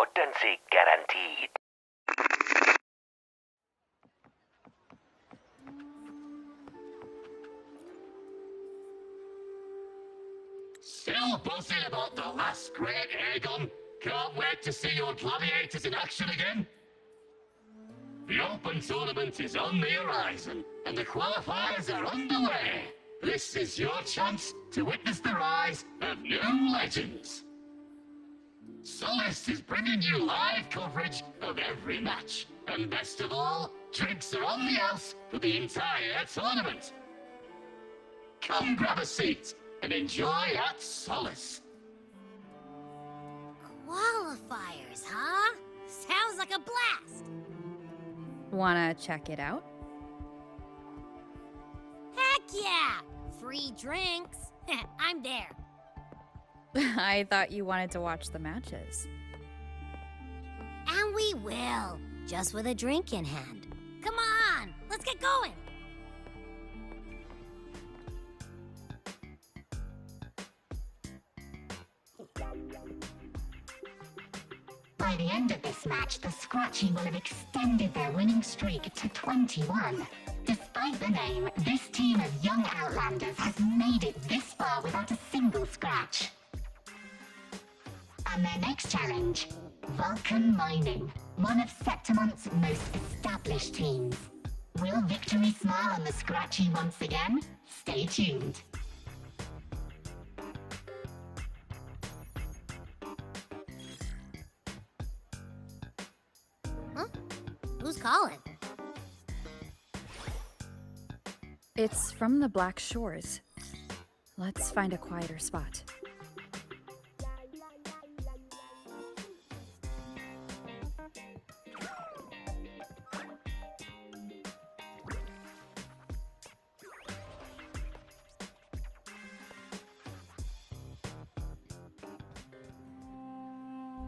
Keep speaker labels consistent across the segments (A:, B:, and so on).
A: potency guaranteed.
B: Still buzzing about the last great airgun? Can't wait to see your gladiators in action again. The Open Tournament is on the horizon, and the qualifiers are underway. This is your chance to witness the rise of new legends. Solace is bringing you live coverage of every match, and best of all, drinks are on the house for the entire tournament. Come grab a seat and enjoy at Solace.
C: Qualifiers, huh? Sounds like a blast!
D: Wanna check it out?
C: Heck yeah! Free drinks. I'm there.
D: I thought you wanted to watch the matches.
C: And we will, just with a drink in hand. Come on, let's get going!
E: By the end of this match, the Scratchy will have extended their winning streak to 21. Despite the name, this team of young Outlanders has made it this far without a single scratch. And their next challenge, Vulcan Mining, one of Septimont's most established teams. Will victory smile on the Scratchy once again? Stay tuned.
C: Huh? Who's calling?
D: It's from the Black Shores. Let's find a quieter spot.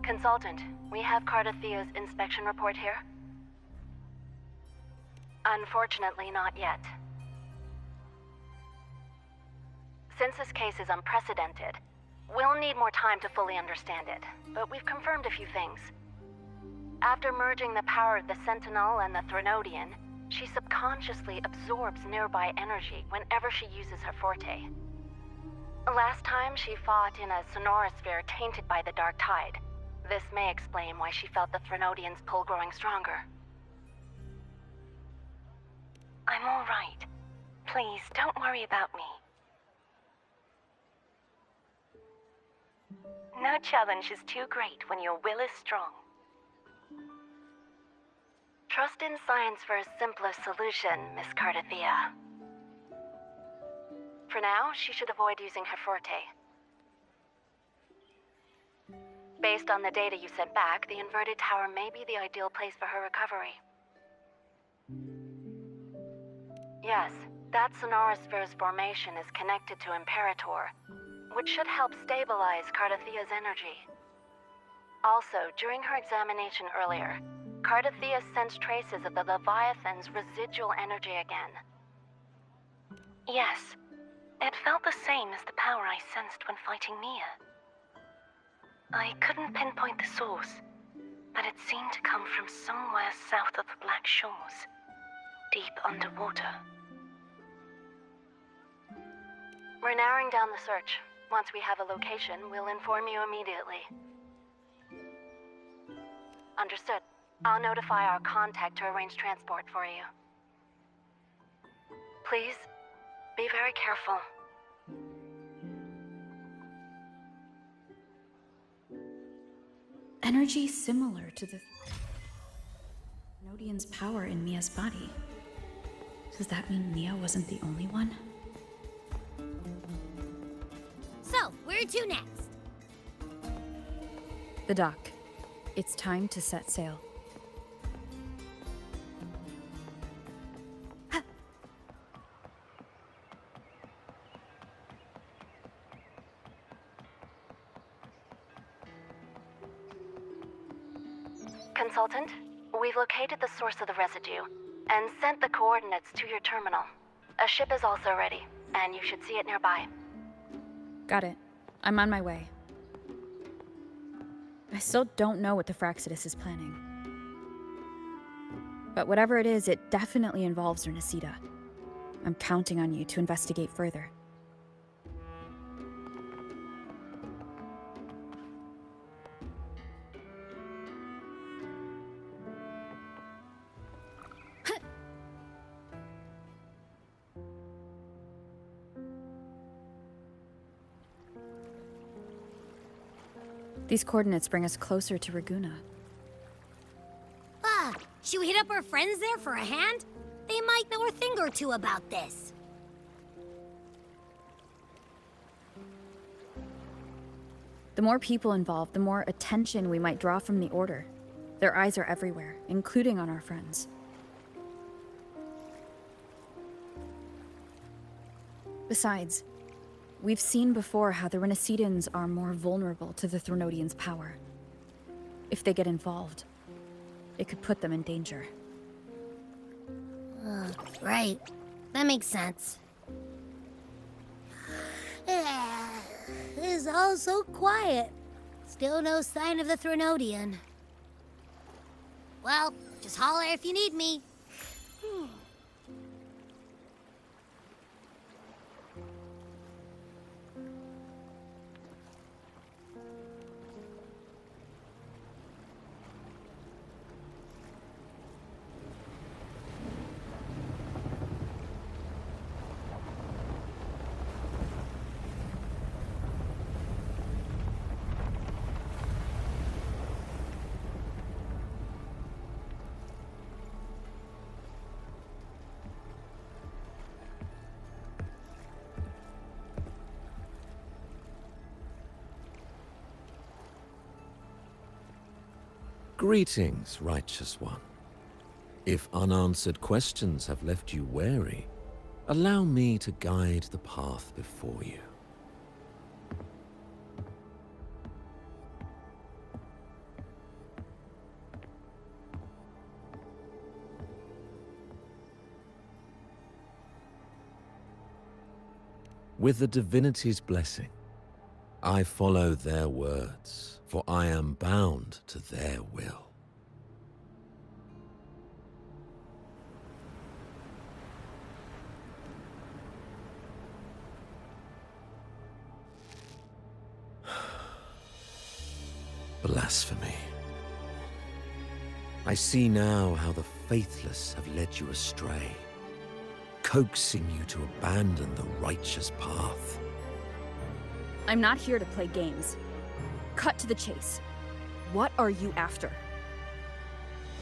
F: Consultant, we have Cardathea's inspection report here? Unfortunately, not yet. Since this case is unprecedented, we'll need more time to fully understand it, but we've confirmed a few things. After merging the power of the Sentinel and the Threnodian, she subconsciously absorbs nearby energy whenever she uses her forte. Last time she fought in a sonorosphere tainted by the Dark Tide. This may explain why she felt the Threnodian's pull growing stronger. I'm all right. Please, don't worry about me. No challenge is too great when your will is strong. Trust in science for a simpler solution, Miss Cardathea. For now, she should avoid using her forte. Based on the data you sent back, the inverted tower may be the ideal place for her recovery. Yes, that sonorosphere's formation is connected to Imperator, which should help stabilize Cardathea's energy. Also, during her examination earlier, Cardathea sensed traces of the Leviathan's residual energy again. Yes, it felt the same as the power I sensed when fighting Nia. I couldn't pinpoint the source, but it seemed to come from somewhere south of the Black Shores, deep underwater. We're narrowing down the search. Once we have a location, we'll inform you immediately. Understood. I'll notify our contact to arrange transport for you. Please, be very careful.
D: Energy similar to the Nodian's power in Mia's body. Does that mean Mia wasn't the only one?
C: So, where to next?
D: The dock. It's time to set sail.
F: Consultant, we've located the source of the residue and sent the coordinates to your terminal. A ship is also ready, and you should see it nearby.
D: Got it. I'm on my way. I still don't know what the Fraxidus is planning. But whatever it is, it definitely involves Renascita. I'm counting on you to investigate further. These coordinates bring us closer to Raguna.
C: Should we hit up our friends there for a hand? They might know a thing or two about this.
D: The more people involved, the more attention we might draw from the Order. Their eyes are everywhere, including on our friends. Besides, we've seen before how the Renascitans are more vulnerable to the Threnodians' power. If they get involved, it could put them in danger.
C: Right. That makes sense. It's all so quiet. Still no sign of the Threnodian. Well, just holler if you need me.
G: Greetings, righteous one. If unanswered questions have left you wary, allow me to guide the path before you. With the divinity's blessing, I follow their words, for I am bound to their will. Blasphemy. I see now how the faithless have led you astray, coaxing you to abandon the righteous path.
D: I'm not here to play games. Cut to the chase. What are you after?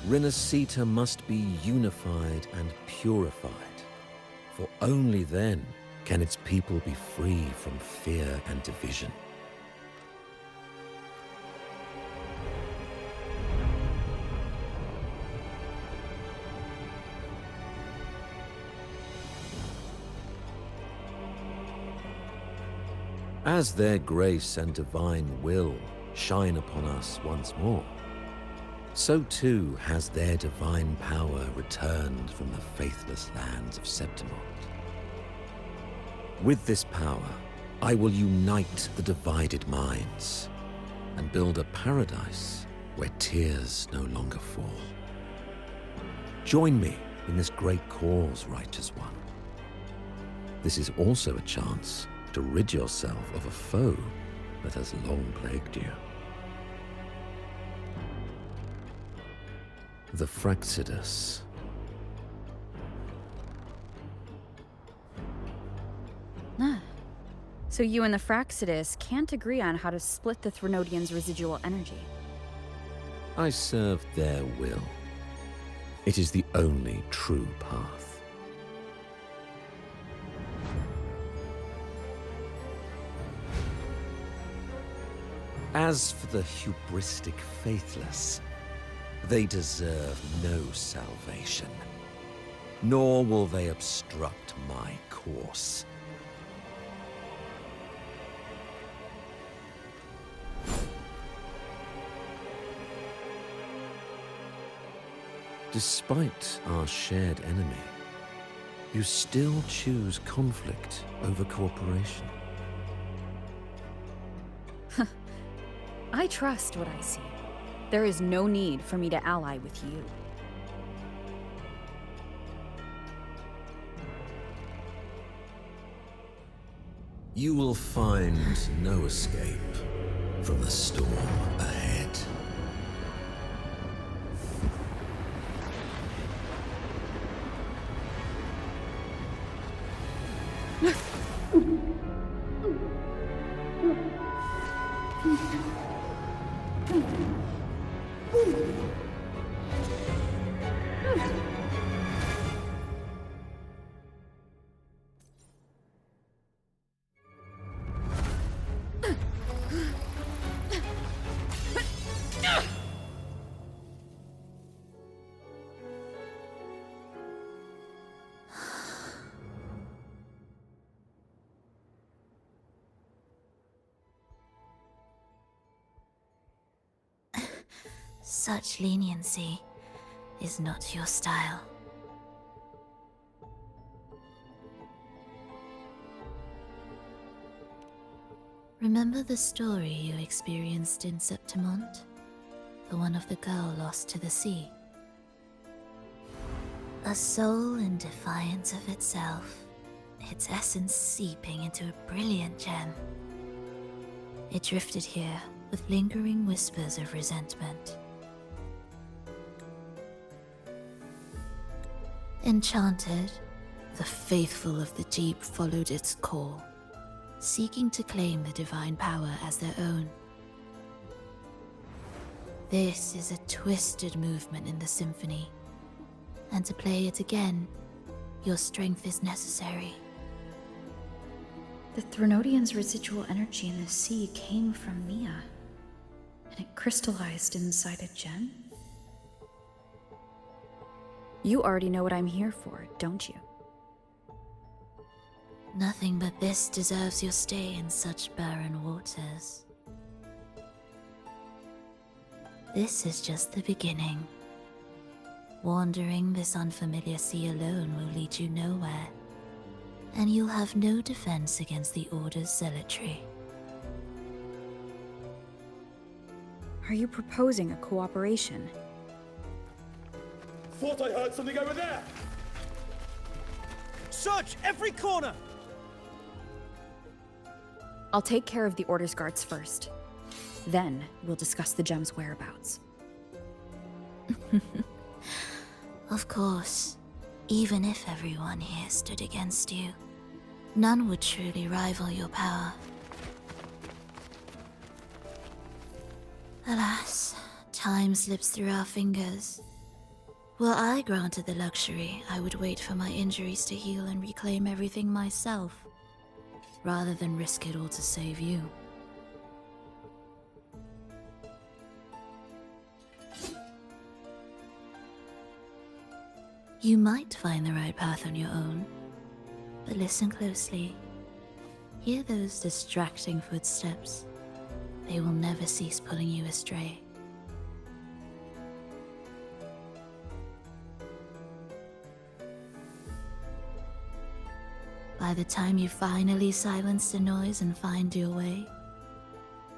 G: Renascita must be unified and purified, for only then can its people be free from fear and division. As their grace and divine will shine upon us once more, so too has their divine power returned from the faithless lands of Septimont. With this power, I will unite the divided minds and build a paradise where tears no longer fall. Join me in this great cause, righteous one. This is also a chance to rid yourself of a foe that has long plagued you. The Fraxidus.
D: So you and the Fraxidus can't agree on how to split the Threnodians' residual energy.
G: I serve their will. It is the only true path. As for the hubristic faithless, they deserve no salvation, nor will they obstruct my course. Despite our shared enemy, you still choose conflict over cooperation.
D: I trust what I see. There is no need for me to ally with you.
G: You will find no escape from the storm ahead.
H: Such leniency is not your style. Remember the story you experienced in Septimont? The one of the girl lost to the sea? A soul in defiance of itself, its essence seeping into a brilliant gem. It drifted here with lingering whispers of resentment. Enchanted, the faithful of the deep followed its call, seeking to claim the divine power as their own. This is a twisted movement in the symphony, and to play it again, your strength is necessary.
D: The Threnodian's residual energy in the sea came from Mia, and it crystallized inside a gem? You already know what I'm here for, don't you?
H: Nothing but this deserves your stay in such barren waters. This is just the beginning. Wandering this unfamiliar sea alone will lead you nowhere, and you'll have no defense against the Order's zealotry.
D: Are you proposing a cooperation?
B: Thought I heard something over there!
I: Search every corner!
D: I'll take care of the Order's guards first. Then, we'll discuss the gem's whereabouts.
H: Of course, even if everyone here stood against you, none would truly rival your power. Alas, time slips through our fingers. Were I granted the luxury, I would wait for my injuries to heal and reclaim everything myself, rather than risk it all to save you. You might find the right path on your own, but listen closely. Hear those distracting footsteps. They will never cease pulling you astray. By the time you finally silence the noise and find your way,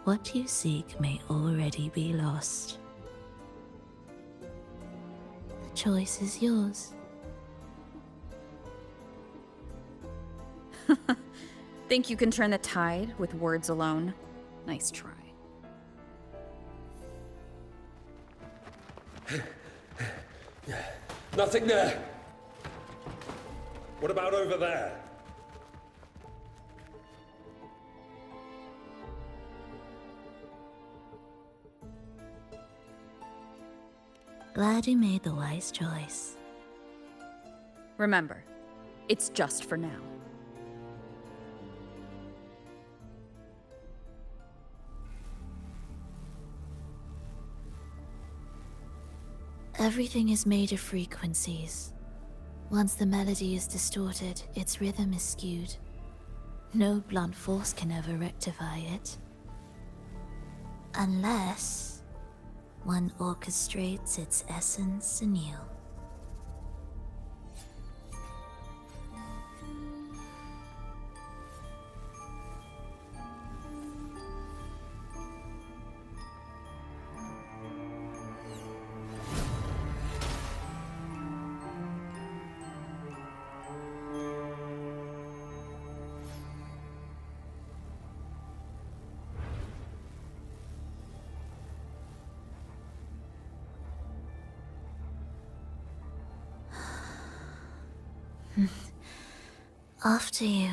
H: what you seek may already be lost. The choice is yours.
D: Think you can turn the tide with words alone? Nice try.
B: Nothing there! What about over there?
H: Glad you made the wise choice.
D: Remember, it's just for now.
H: Everything is made of frequencies. Once the melody is distorted, its rhythm is skewed. No blunt force can ever rectify it. Unless one orchestrates its essence anew. After you.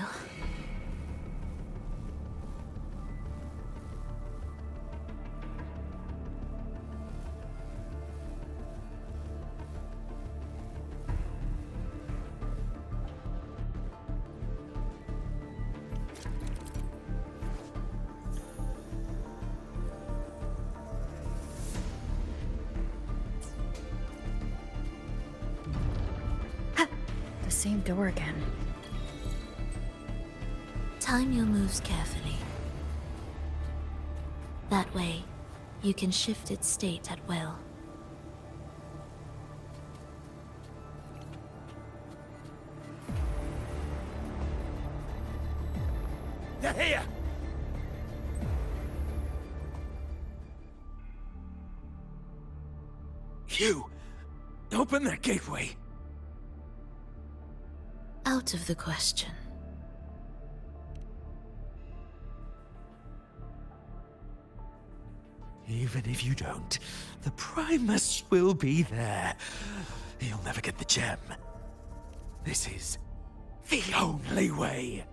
D: The same door again.
H: Time your moves carefully. That way, you can shift its state at will.
I: They're here! You! Open that gateway!
H: Out of the question.
I: Even if you don't, the Primus will be there. You'll never get the gem. This is the only way.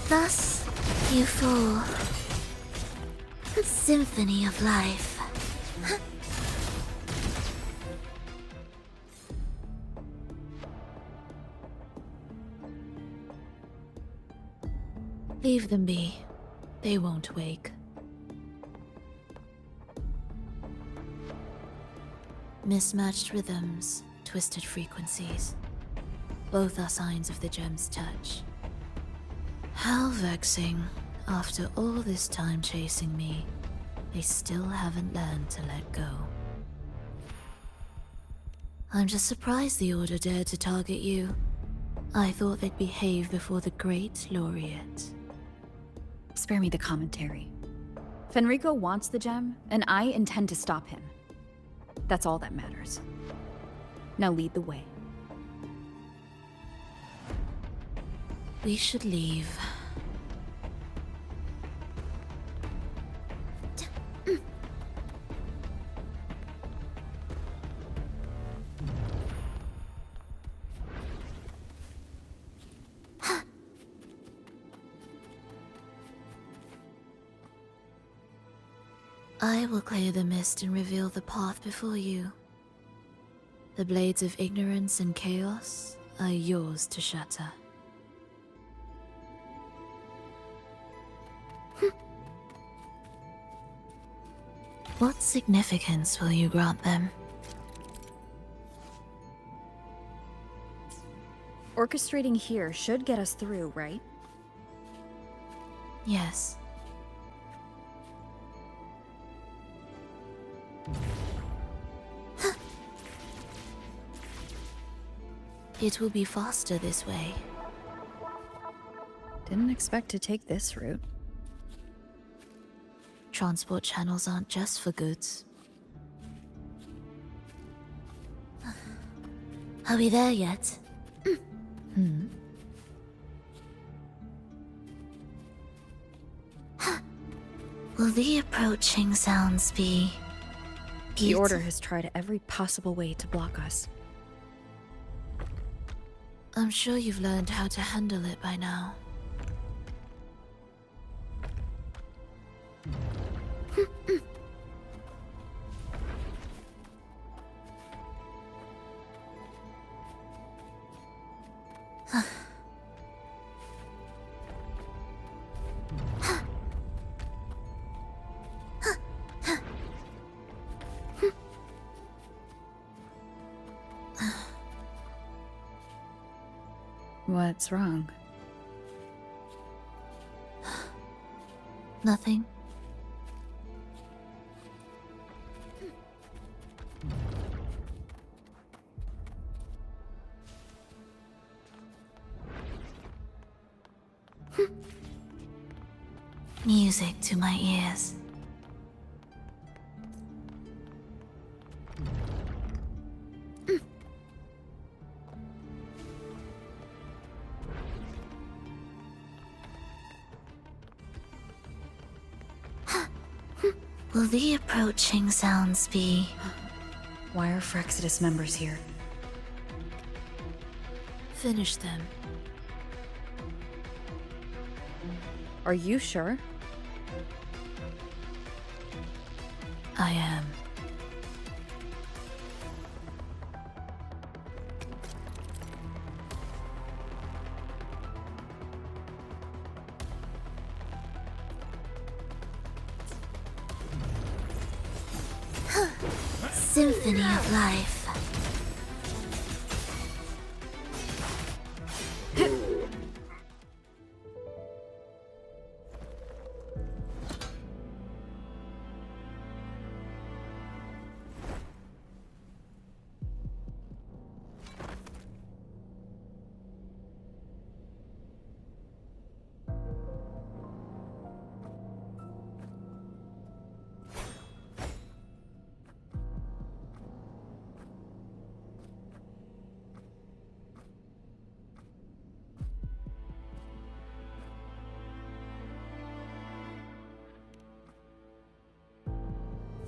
H: Thus, you fall. Symphony of life. Leave them be. They won't wake. Mismatched rhythms, twisted frequencies. Both are signs of the gem's touch. How vexing. After all this time chasing me, they still haven't learned to let go. I'm just surprised the Order dared to target you. I thought they'd behave before the Great Laureate.
D: Spare me the commentary. Fenrico wants the gem, and I intend to stop him. That's all that matters. Now lead the way.
H: We should leave. I will clear the mist and reveal the path before you. The blades of ignorance and chaos are yours to shatter. What significance will you grant them?
D: Orchestrating here should get us through, right?
H: Yes. It will be faster this way.
D: Didn't expect to take this route.
H: Transport channels aren't just for goods. Are we there yet? Will the approaching sounds be...
D: The Order has tried every possible way to block us.
H: I'm sure you've learned how to handle it by now.
D: What's wrong?
H: Nothing. Music to my ears. Will the approaching sounds be...
D: Why are Frexidus members here?
H: Finish them.
D: Are you sure?
H: I am. Symphony of life.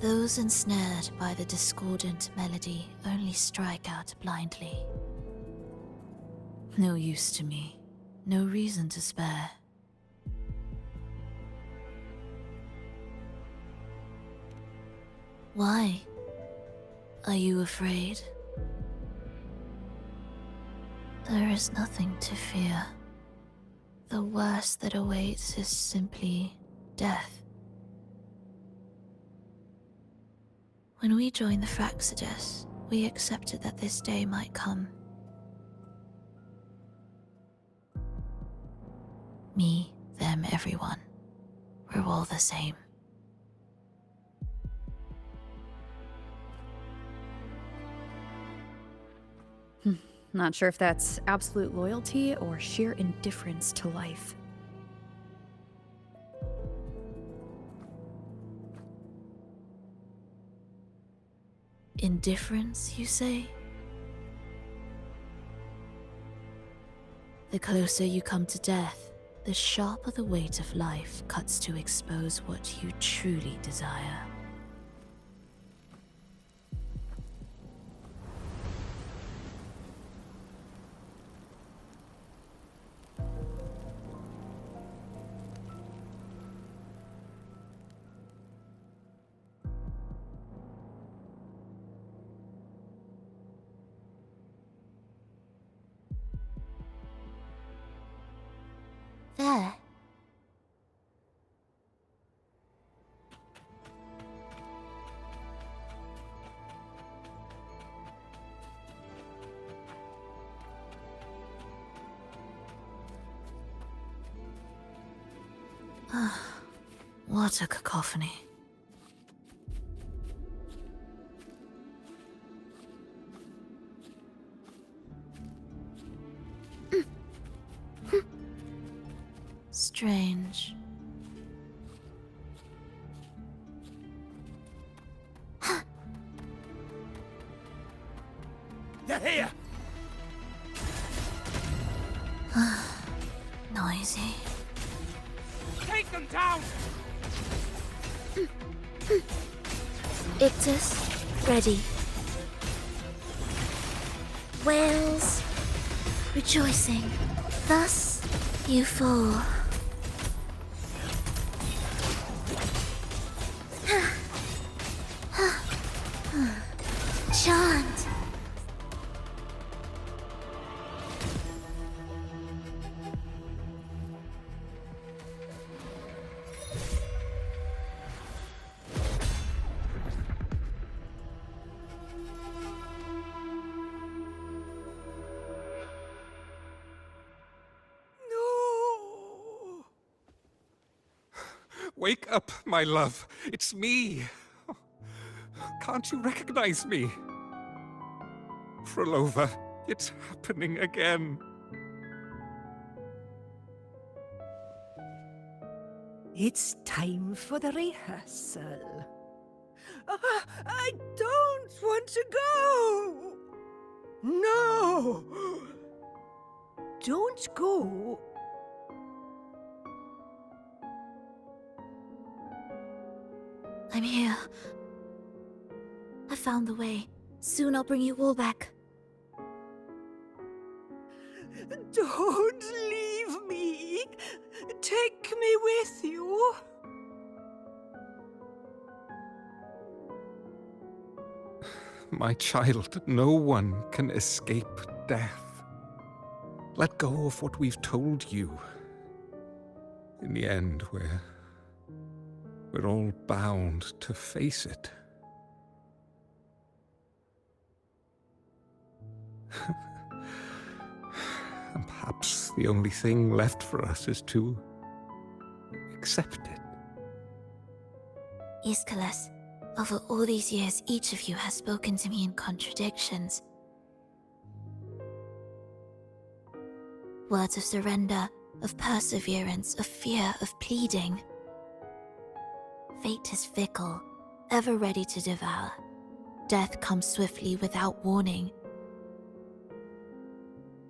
H: Those ensnared by the discordant melody only strike out blindly. No use to me, no reason to spare. Why? Are you afraid? There is nothing to fear. The worst that awaits is simply death. When we joined the Frexidus, we accepted that this day might come. Me, them, everyone. We're all the same.
D: Not sure if that's absolute loyalty or sheer indifference to life.
H: Indifference, you say? The closer you come to death, the sharper the weight of life cuts to expose what you truly desire. There. What a cacophony. Strange.
I: They're here!
H: Noisy.
I: Take them down!
H: Ictus, ready. Whales, rejoicing. Thus, you fall. Chant.
I: No! Wake up, my love. It's me. Can't you recognize me? Frolova, it's happening again.
J: It's time for the rehearsal. I don't want to go! No! Don't go.
H: I'm here. I found the way. Soon I'll bring you all back.
J: Don't leave me. Take me with you.
I: My child, no one can escape death. Let go of what we've told you. In the end, we're all bound to face it. And perhaps the only thing left for us is to accept it.
H: Iskalas, over all these years, each of you has spoken to me in contradictions. Words of surrender, of perseverance, of fear, of pleading. Fate is fickle, ever ready to devour. Death comes swiftly without warning.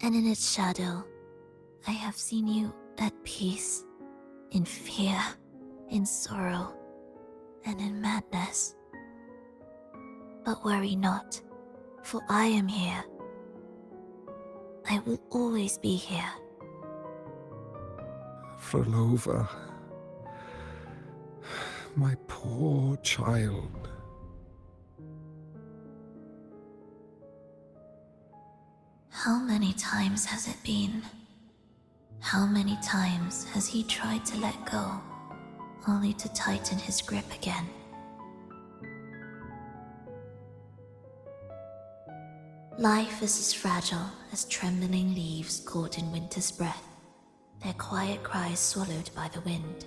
H: And in its shadow, I have seen you at peace, in fear, in sorrow, and in madness. But worry not, for I am here. I will always be here.
I: Frolova, my poor child.
H: How many times has it been? How many times has he tried to let go, only to tighten his grip again? Life is as fragile as trembling leaves caught in winter's breath, their quiet cries swallowed by the wind.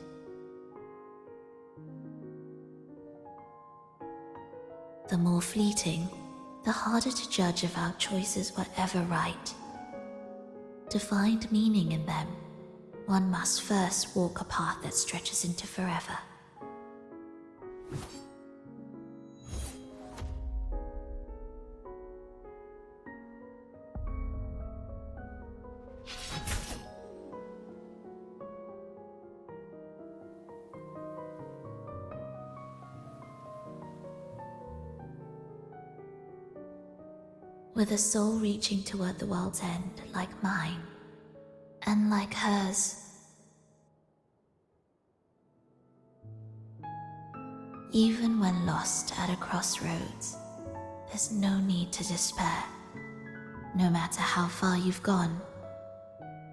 H: The more fleeting, the harder to judge if our choices were ever right. To find meaning in them, one must first walk a path that stretches into forever. With a soul reaching toward the world's end like mine, and like hers. Even when lost at a crossroads, there's no need to despair. No matter how far you've gone,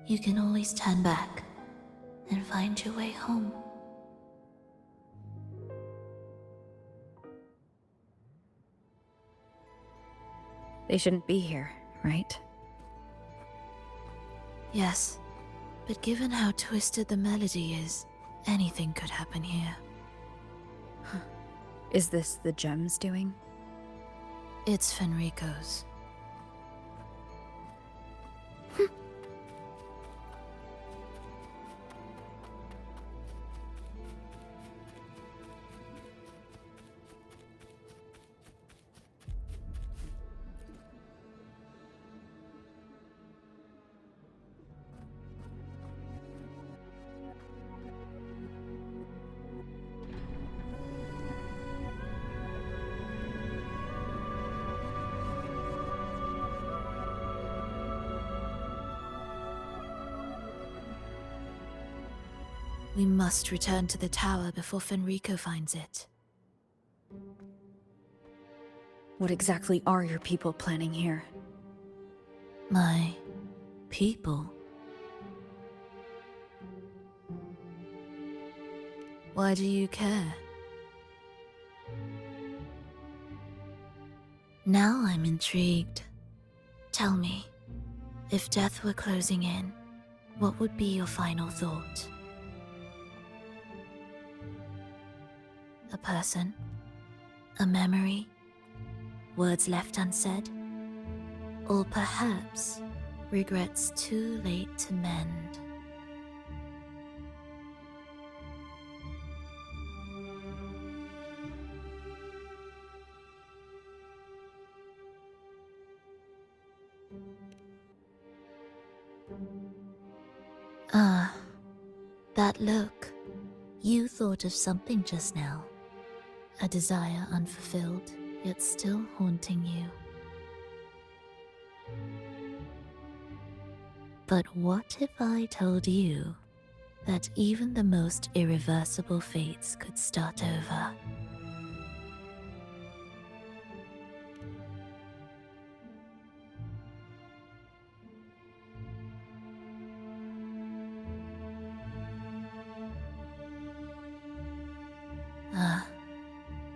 H: you can always turn back and find your way home.
D: They shouldn't be here, right?
H: Yes, but given how twisted the melody is, anything could happen here.
D: Is this the gem's doing?
H: It's Fenrico's. We must return to the tower before Fenrico finds it.
D: What exactly are your people planning here?
H: My people? Why do you care? Now I'm intrigued. Tell me, if death were closing in, what would be your final thought? A person? A memory? Words left unsaid? Or perhaps regrets too late to mend? Ah, that look. You thought of something just now. A desire unfulfilled, yet still haunting you. But what if I told you that even the most irreversible fates could start over?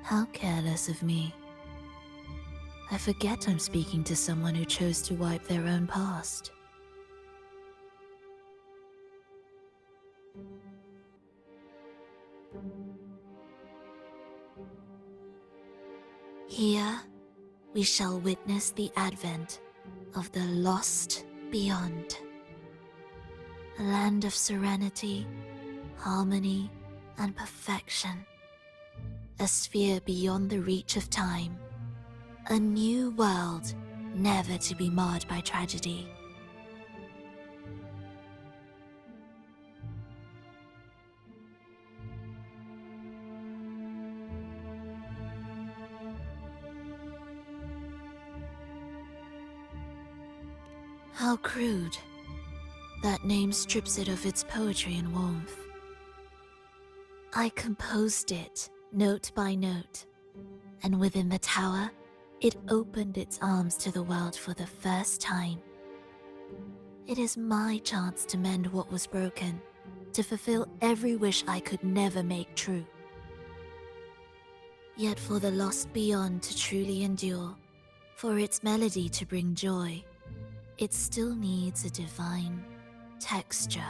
H: How careless of me. I forget I'm speaking to someone who chose to wipe their own past. Here, we shall witness the advent of the lost beyond. A land of serenity, harmony, and perfection. A sphere beyond the reach of time. A new world, never to be marred by tragedy. How crude. That name strips it of its poetry and warmth. I composed it, note by note, and within the tower, it opened its arms to the world for the first time. It is my chance to mend what was broken, to fulfill every wish I could never make true. Yet for the lost beyond to truly endure, for its melody to bring joy, it still needs a divine texture.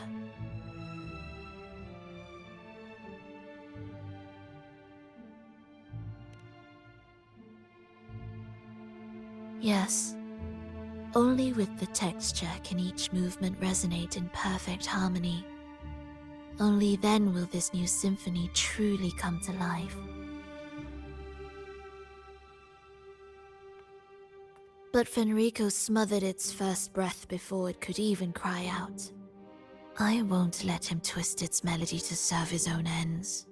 H: Yes, only with the texture can each movement resonate in perfect harmony. Only then will this new symphony truly come to life. But Fenrico smothered its first breath before it could even cry out. I won't let him twist its melody to serve his own ends.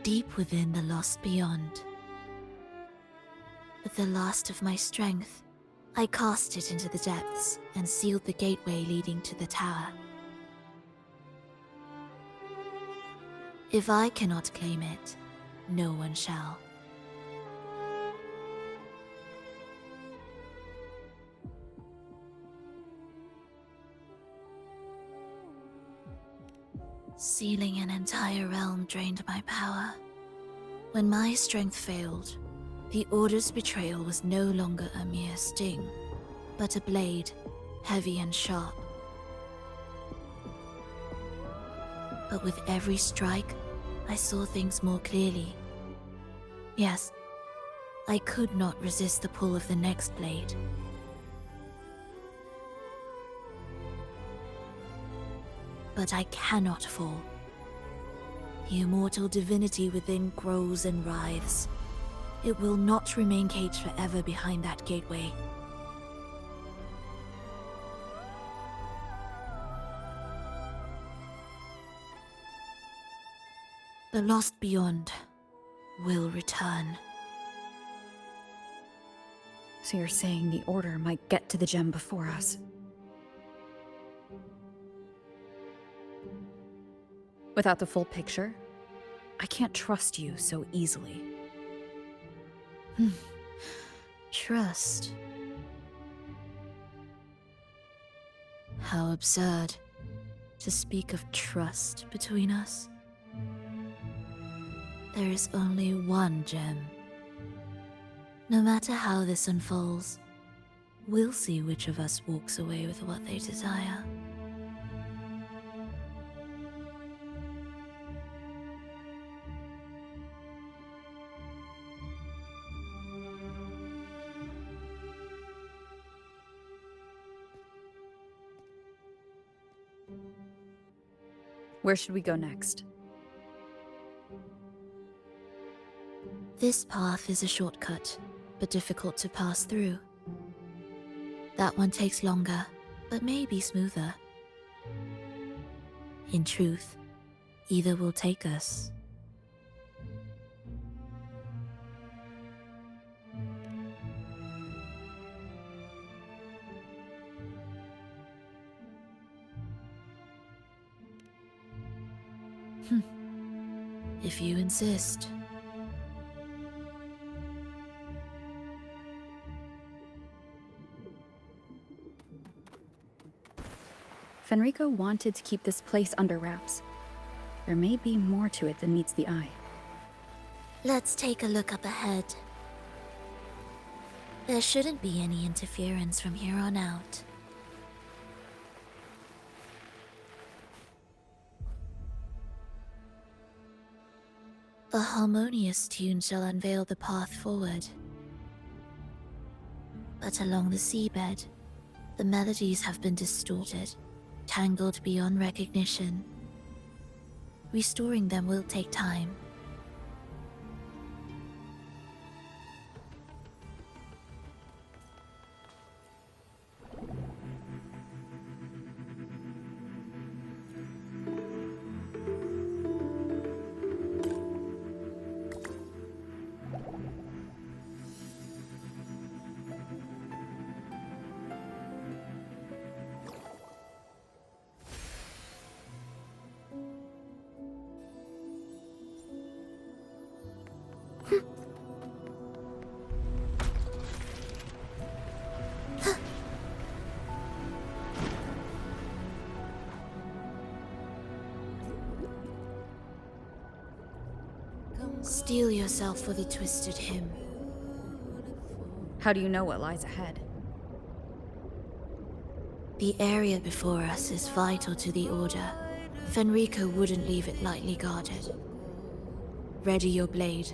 H: Deep within the lost beyond, with the last of my strength, I cast it into the depths and sealed the gateway leading to the tower. If I cannot claim it, no one shall. Sealing an entire realm drained my power. When my strength failed, the Order's betrayal was no longer a mere sting, but a blade, heavy and sharp. But with every strike, I saw things more clearly. Yes, I could not resist the pull of the next blade. But I cannot fall. The immortal divinity within grows and writhes. It will not remain caged forever behind that gateway. The lost beyond will return.
D: So you're saying the Order might get to the gem before us? Without the full picture, I can't trust you so easily.
H: Trust. How absurd to speak of trust between us. There is only one gem. No matter how this unfolds, we'll see which of us walks away with what they desire.
D: Where should we go next?
H: This path is a shortcut, but difficult to pass through. That one takes longer, but maybe smoother. In truth, either will take us. If you insist.
D: Fenrico wanted to keep this place under wraps. There may be more to it than meets the eye.
H: Let's take a look up ahead. There shouldn't be any interference from here on out. A harmonious tune shall unveil the path forward. But along the seabed, the melodies have been distorted, tangled beyond recognition. Restoring them will take time. Steel yourself for the twisted hymn.
D: How do you know what lies ahead?
H: The area before us is vital to the Order. Fenrico wouldn't leave it lightly guarded. Ready your blade.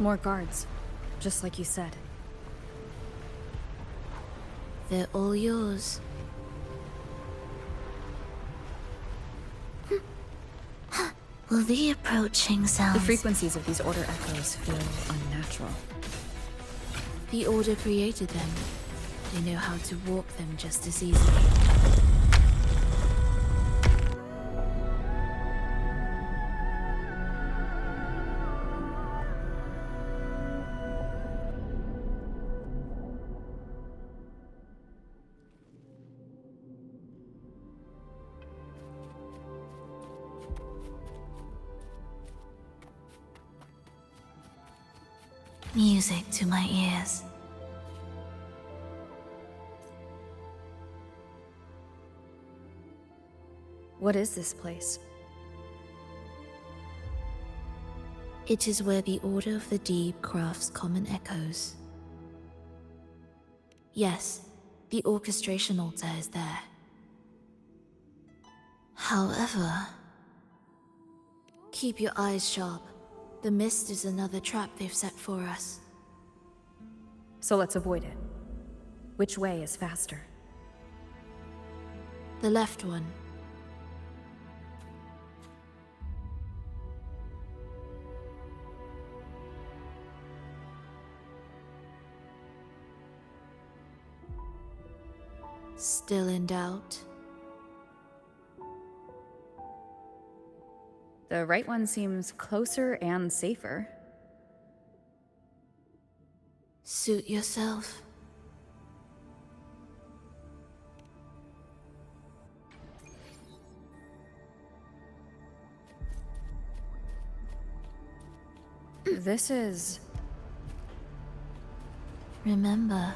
D: More guards, just like you said.
H: They're all yours. Will the approaching sounds...
D: The frequencies of these Order echoes feel unnatural.
H: The Order created them. They know how to warp them just as easily. Music to my ears.
D: What is this place?
H: It is where the Order of the Deep crafts common echoes. Yes, the orchestration altar is there. However, keep your eyes sharp. The mist is another trap they've set for us.
D: So let's avoid it. Which way is faster?
H: The left one. Still in doubt?
D: The right one seems closer and safer.
H: Suit yourself.
D: This is...
H: Remember,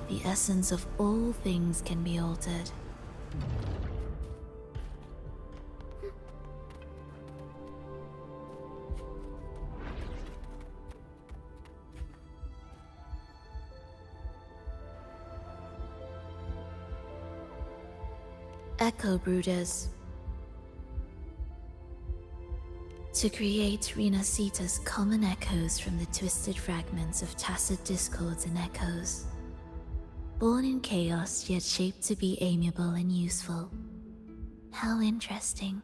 H: the essence of all things can be altered. Echo Brooders. To create Renascita's common echoes from the twisted fragments of tacit discords and echoes. Born in chaos, yet shaped to be amiable and useful. How interesting.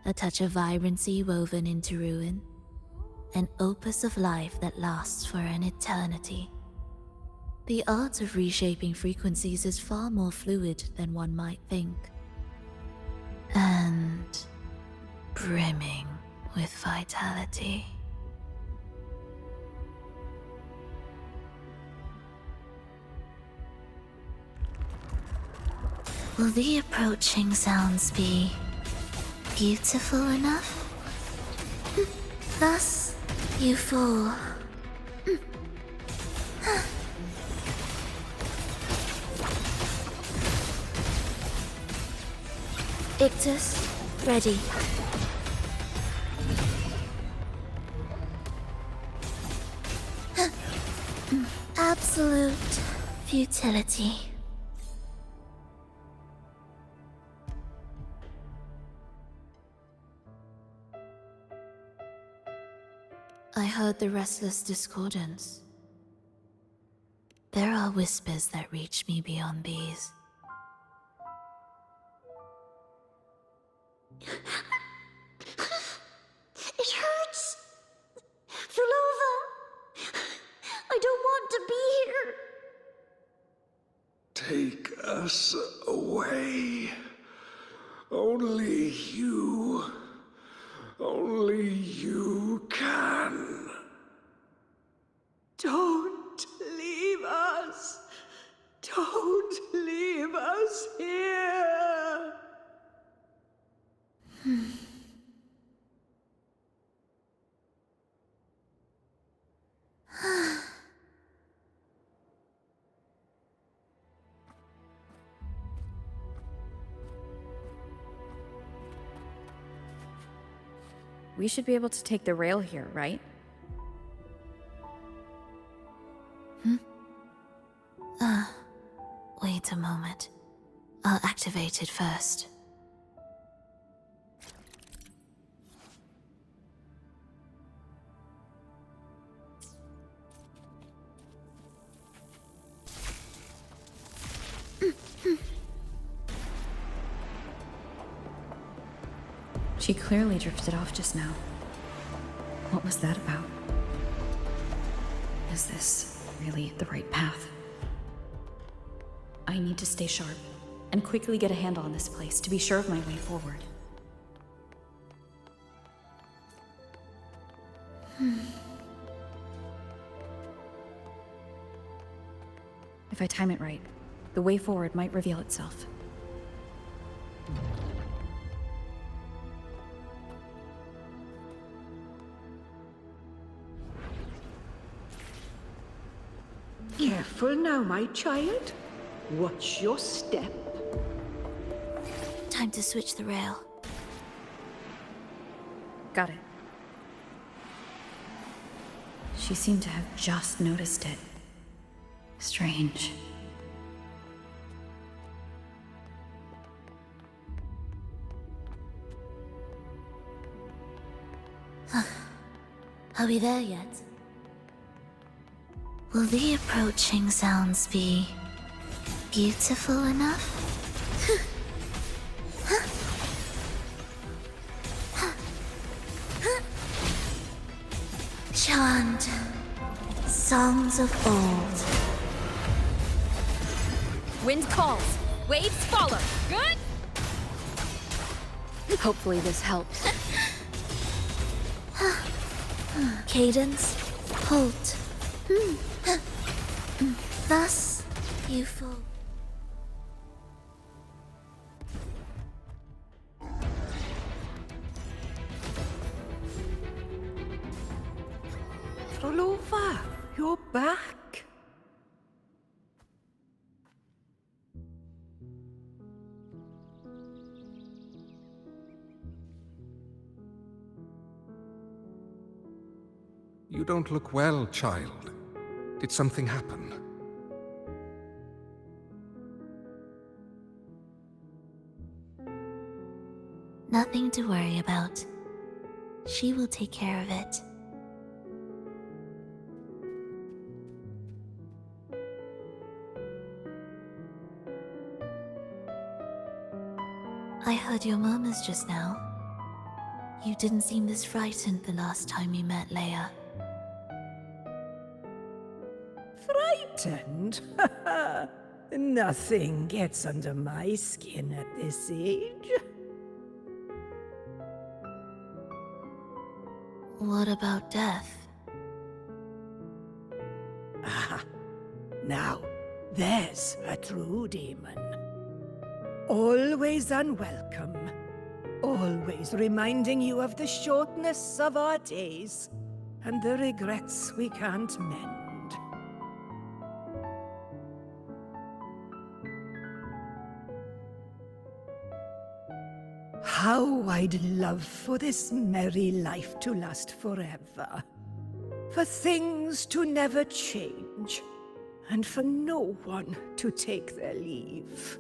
H: A touch of vibrancy woven into ruin. An opus of life that lasts for an eternity. The art of reshaping frequencies is far more fluid than one might think. And brimming with vitality. Will the approaching sounds be beautiful enough? Thus, you fall. Ictus, ready. Absolute futility. I heard the restless discordance. There are whispers that reach me beyond these.
E: It hurts! Vulova! I don't want to be here!
I: Take us away. Only you can.
J: Don't leave us. Don't leave us here.
D: We should be able to take the rail here, right?
H: Wait a moment. I'll activate it first.
D: She clearly drifted off just now. What was that about? Is this really the right path? I need to stay sharp and quickly get a handle on this place to be sure of my way forward. If I time it right, the way forward might reveal itself.
J: Careful now, my child. Watch your step.
H: Time to switch the rail.
D: Got it. She seemed to have just noticed it. Strange.
H: Are we there yet? Will the approaching sounds be beautiful enough? Chant songs of old.
D: Wind calls. Waves follow. Good? Hopefully this helps.
H: Cadence, halt. Thus, you fall.
I: You don't look well, child. Did something happen?
H: Nothing to worry about. She will take care of it. I heard your murmurs just now. You didn't seem this frightened the last time you met Leia.
J: Frightened? Nothing gets under my skin at this age.
H: What about death?
J: Ah, now, there's a true demon. Always unwelcome. Always reminding you of the shortness of our days and the regrets we can't mend. How I'd love for this merry life to last forever. For things to never change, and for no one to take their leave.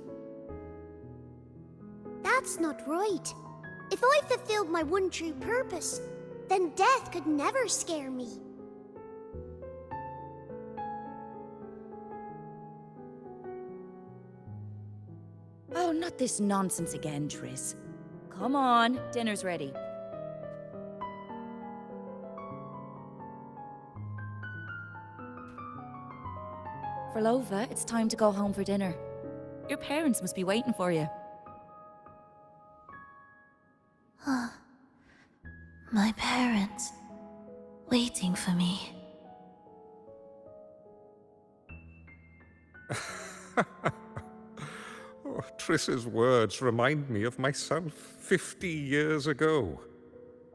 C: That's not right. If I fulfilled my one true purpose, then death could never scare me.
K: Oh, not this nonsense again, Triss. Come on, dinner's ready. Frolova, it's time to go home for dinner. Your parents must be waiting for you.
H: My parents, waiting for me.
I: Oh, Triss's words remind me of myself 50 years ago.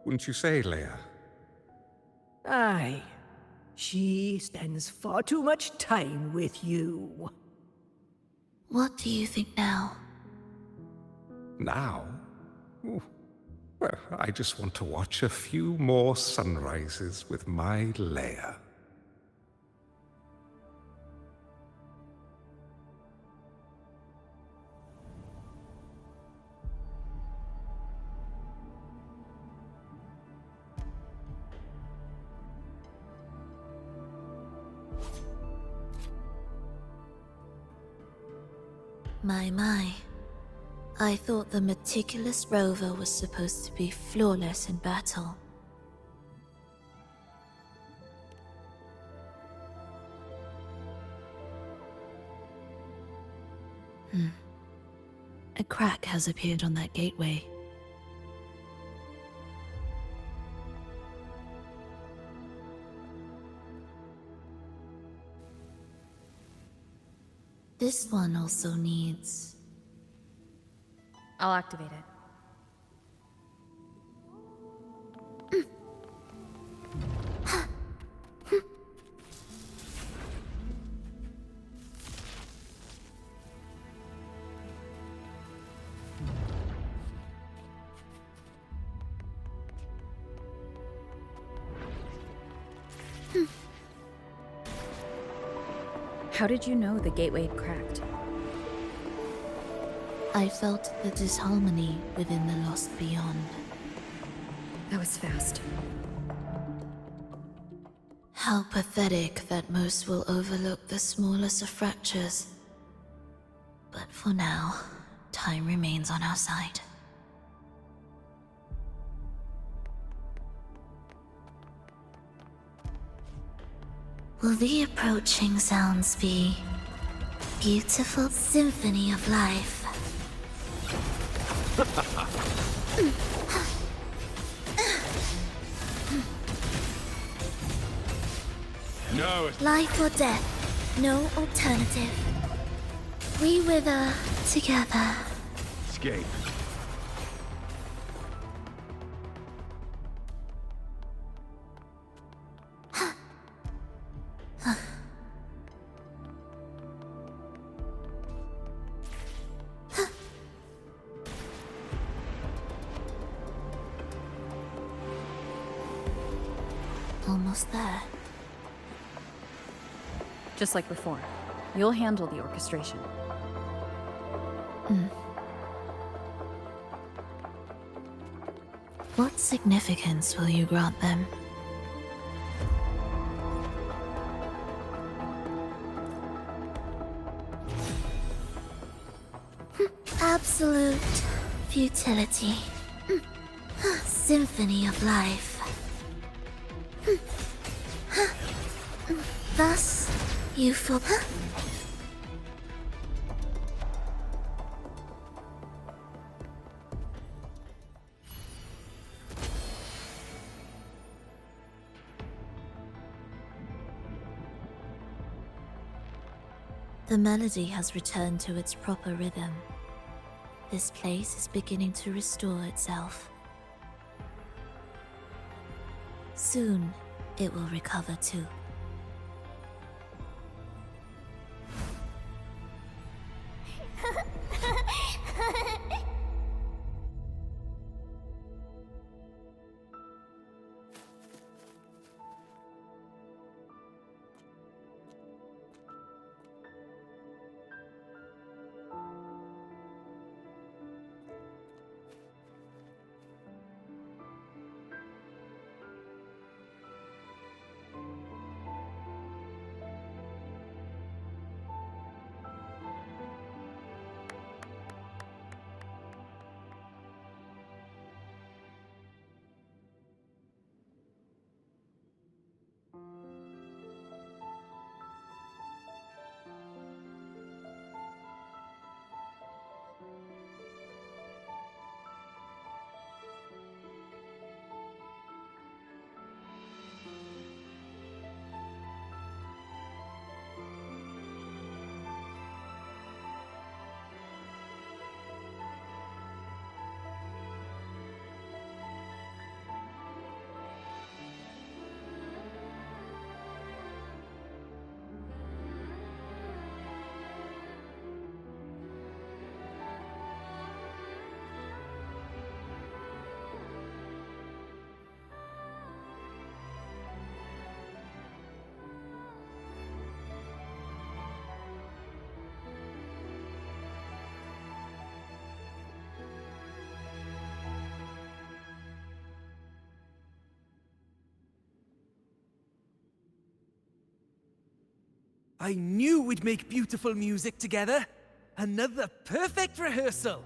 I: Wouldn't you say, Leia?
J: Aye. She spends far too much time with you.
H: What do you think now?
I: Now? Ooh. Well, I just want to watch a few more sunrises with my Leia.
H: My. I thought the meticulous Rover was supposed to be flawless in battle. A crack has appeared on that gateway. This one also needs...
D: I'll activate it. How did you know the gateway had cracked?
H: I felt the disharmony within the lost beyond.
D: That was fast.
H: How pathetic that most will overlook the smallest of fractures. But for now, time remains on our side. Will the approaching sounds be beautiful symphony of life?
B: No,
H: Life or death, no alternative. We wither together.
B: escape.
H: Almost. almost there.
D: Just like before, you'll handle the orchestration.
H: What significance will you grant them? Absolute futility. Symphony of life. Thus, you The melody has returned to its proper rhythm. This place is beginning to restore itself. Soon, it will recover too.
L: I knew we'd make beautiful music together. Another perfect rehearsal.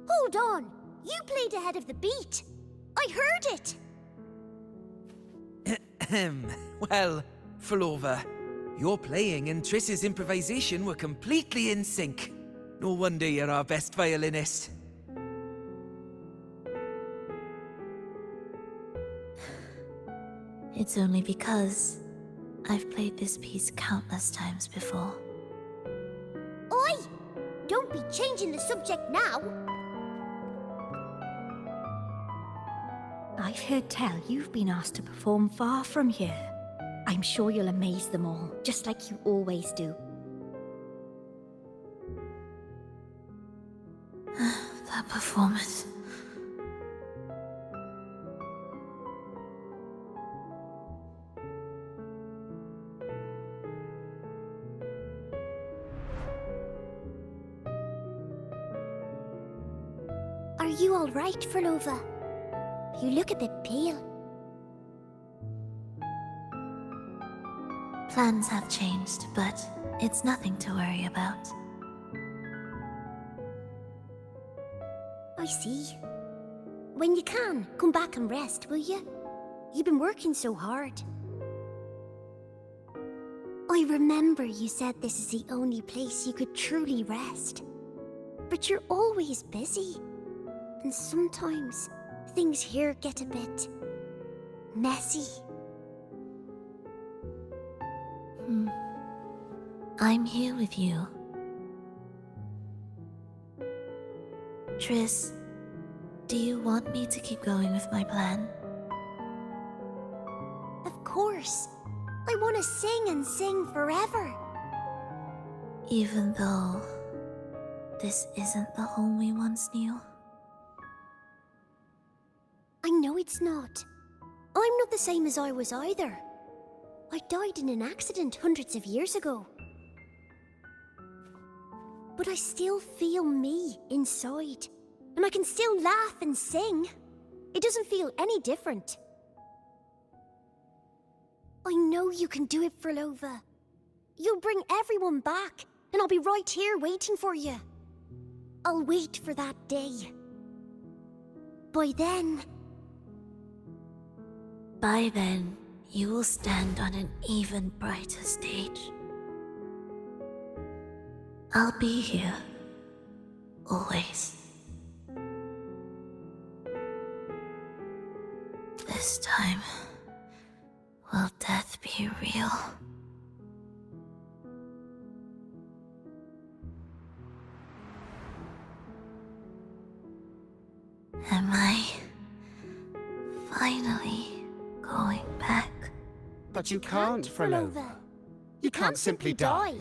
C: Hold on! You played ahead of the beat! I heard it!
L: Well, Rover, your playing and Triss's improvisation were completely in sync. No wonder you're our best violinist.
H: It's only because I've played this piece countless times before.
C: Oi! Don't be changing the subject now!
M: I've heard tell you've been asked to perform far from here. I'm sure you'll amaze them all, just like you always do.
H: That performance.
C: Are you alright, Rover? You look a bit pale.
H: Plans have changed, but it's nothing to worry about.
C: I see. When you can, come back and rest, will you? You've been working so hard. I remember you said this is the only place you could truly rest. But you're always busy. And sometimes, things here get a bit messy.
H: I'm here with you. Triss, do you want me to keep going with my plan?
C: Of course. I want to sing and sing forever.
H: Even though this isn't the home we once knew?
C: I know it's not. I'm not the same as I was either. I died in an accident hundreds of years ago. But I still feel me inside. And I can still laugh and sing. It doesn't feel any different. I know you can do it, Frolova. You'll bring everyone back, and I'll be right here waiting for you. I'll wait for that day. By then,
H: you will stand on an even brighter stage. I'll be here. Always. This time, will death be real? Am I finally going back?
N: But you can't, Frolova. You can't simply die.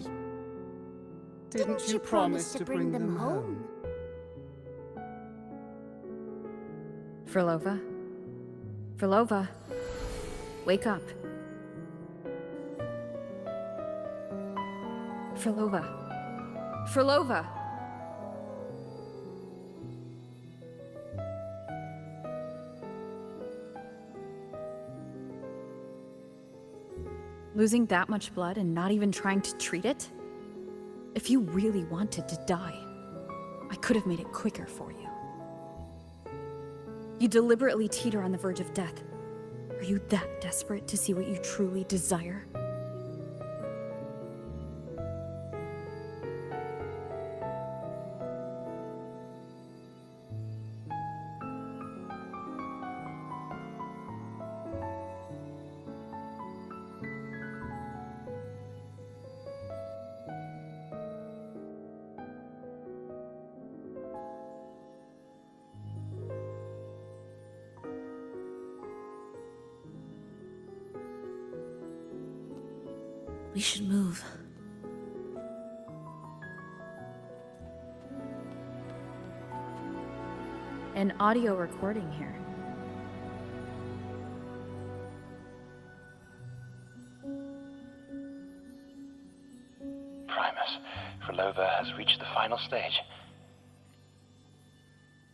N: Didn't you promise to bring them home?
D: Frolova? Frolova? Wake up. Frolova? Frolova! Losing that much blood and not even trying to treat it? If you really wanted to die, I could have made it quicker for you. You deliberately teeter on the verge of death. Are you that desperate to see what you truly desire?
H: We should move.
D: An audio recording here.
A: Primus, Frolova has reached the final stage.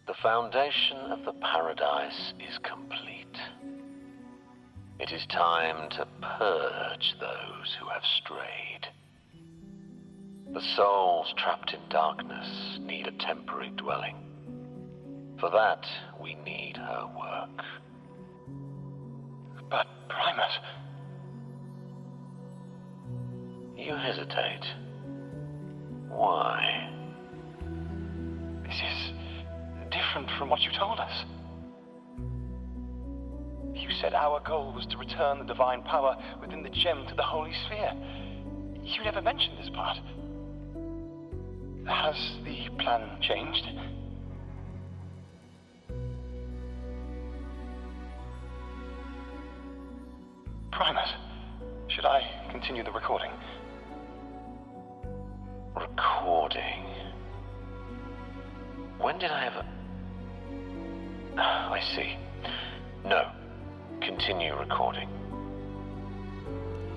A: The foundation of the paradise is complete. It is time to purge those who have strayed. The souls trapped in darkness need a temporary dwelling. For that, we need her work. But, Primus... You hesitate. Why?
O: This is different from what you told us. You said our goal was to return the divine power within the gem to the Holy Sphere. You never mentioned this part. Has the plan changed? Primus, should I continue the recording?
A: Recording? When did I ever... I see. No. Continue recording.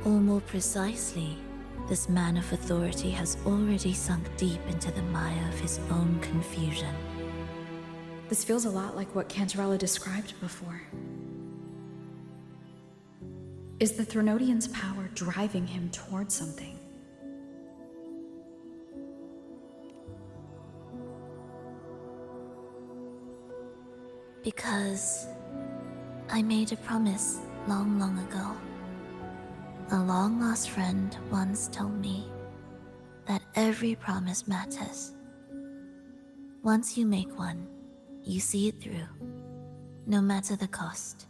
H: Or more precisely, this man of authority has already sunk deep into the mire of his own confusion.
D: This feels a lot like what Cantarella described before. Is the Threnodian's power driving him towards something?
H: Because I made a promise long, long ago. A long-lost friend once told me that every promise matters. Once you make one, you see it through, no matter the cost.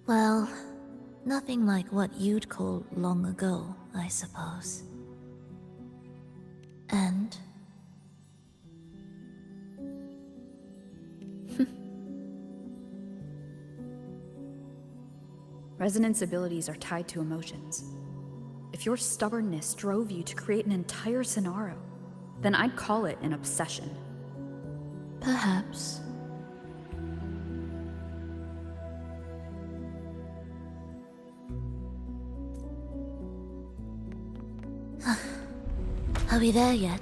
H: Well, nothing like what you'd call long ago, I suppose. And...
D: Resonance abilities are tied to emotions. If your stubbornness drove you to create an entire scenario, then I'd call it an obsession.
H: Perhaps. Are we there yet?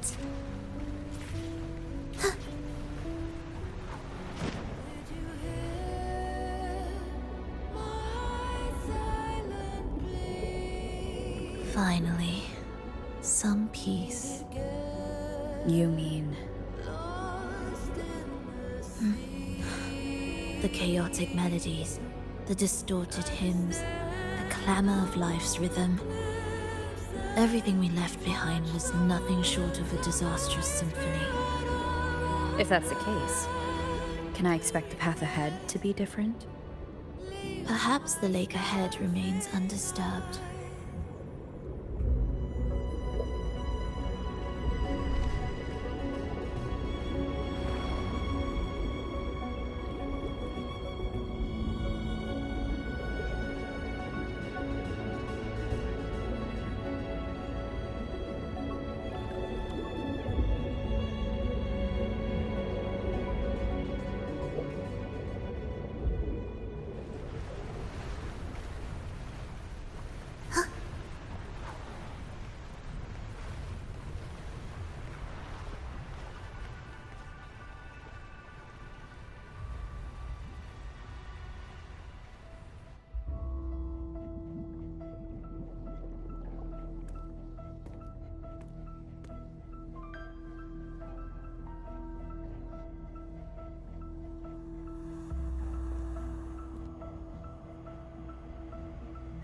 H: Finally, some peace.
D: You mean...
H: The chaotic melodies, the distorted hymns, the clamor of life's rhythm. Everything we left behind was nothing short of a disastrous symphony.
D: If that's the case, can I expect the path ahead to be different?
H: Perhaps the lake ahead remains undisturbed.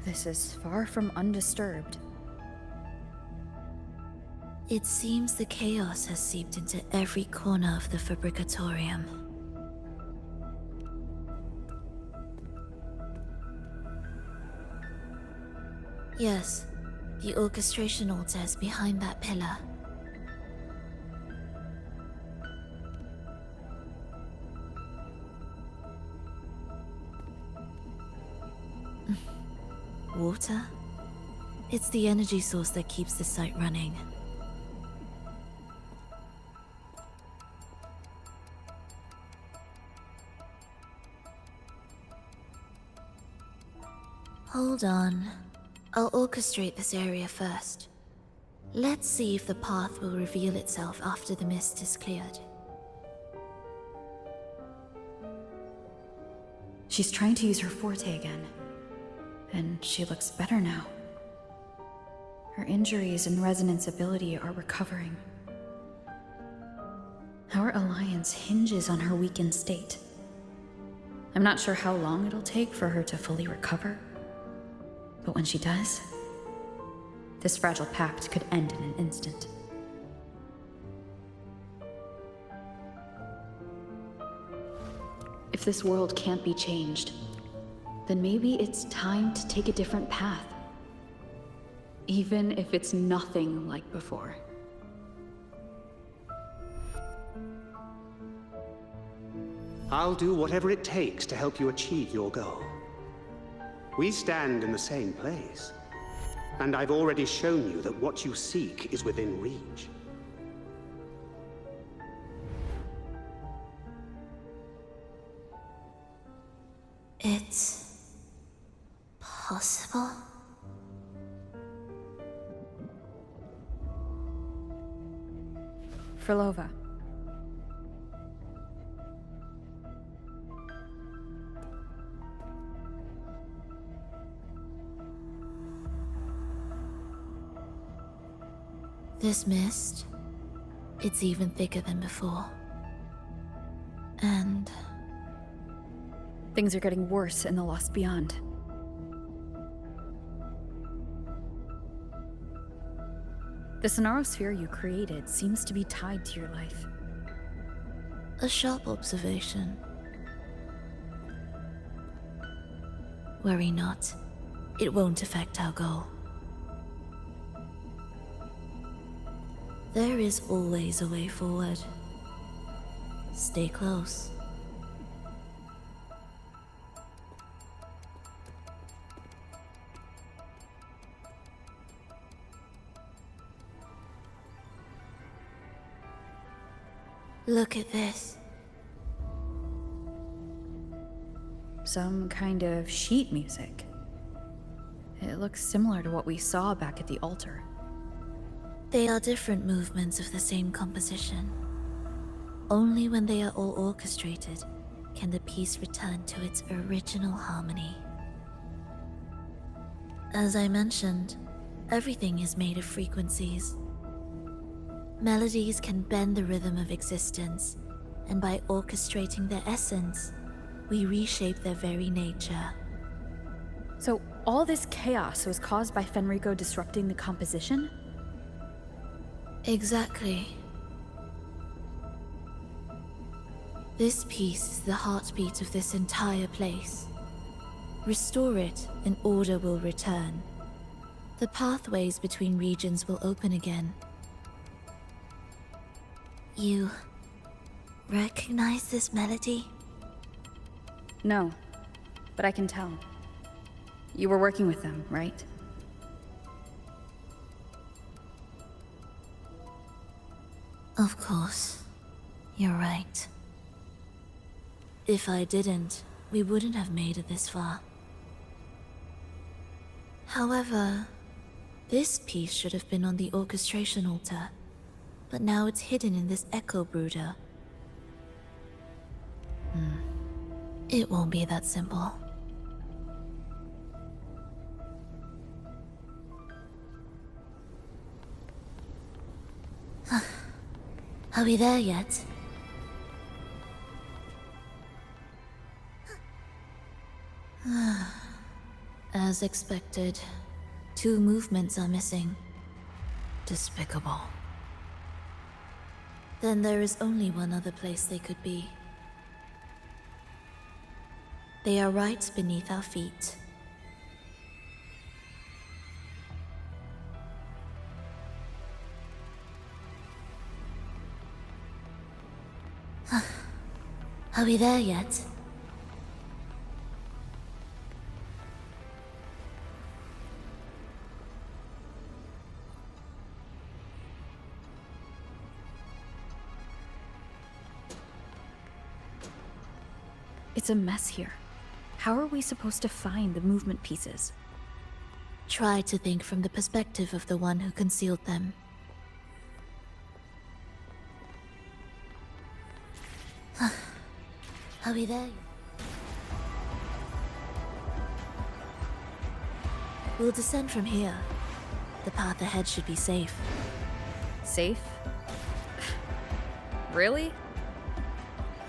D: This is far from undisturbed.
H: It seems the chaos has seeped into every corner of the Fabricatorium. Yes, the orchestration altar is behind that pillar. Water? It's the energy source that keeps the site running. Hold on. I'll orchestrate this area first. Let's see if the path will reveal itself after the mist is cleared.
D: She's trying to use her forte again. And she looks better now. Her injuries and resonance ability are recovering. Our alliance hinges on her weakened state. I'm not sure how long it'll take for her to fully recover. But when she does, this fragile pact could end in an instant. If this world can't be changed, then maybe it's time to take a different path. Even if it's nothing like before.
N: I'll do whatever it takes to help you achieve your goal. We stand in the same place, and I've already shown you that what you seek is within reach.
H: It's possible?
D: Frolova.
H: This mist, it's even thicker than before. And
D: things are getting worse in the Lost Beyond. The Sonarosphere you created seems to be tied to your life.
H: a sharp observation. Worry not. It won't affect our goal. There is always a way forward. Stay close. Look at this.
D: Some kind of sheet music. It looks similar to what we saw back at the altar.
H: They are different movements of the same composition. Only when they are all orchestrated can the piece return to its original harmony. As I mentioned, everything is made of frequencies. Melodies can bend the rhythm of existence, and by orchestrating their essence, we reshape their very nature.
D: So all this chaos was caused by Fenrico disrupting the composition?
H: Exactly. This piece is the heartbeat of this entire place. Restore it, and order will return. The pathways between regions will open again. You recognize this melody?
D: No, but I can tell. You were working with them, right?
H: Of course. You're right. If I didn't, we wouldn't have made it this far. However, this piece should have been on the orchestration altar, but now it's hidden in this echo brooder. It won't be that simple. Are we there yet? As expected, 2 movements are missing. Despicable. Then there is only one other place they could be. They are right beneath our feet. Are we there yet?
D: It's a mess here. How are we supposed to find the movement pieces?
H: Try to think from the perspective of the one who concealed them. Are we there? We'll descend from here. The path ahead should be safe.
D: Safe? Really?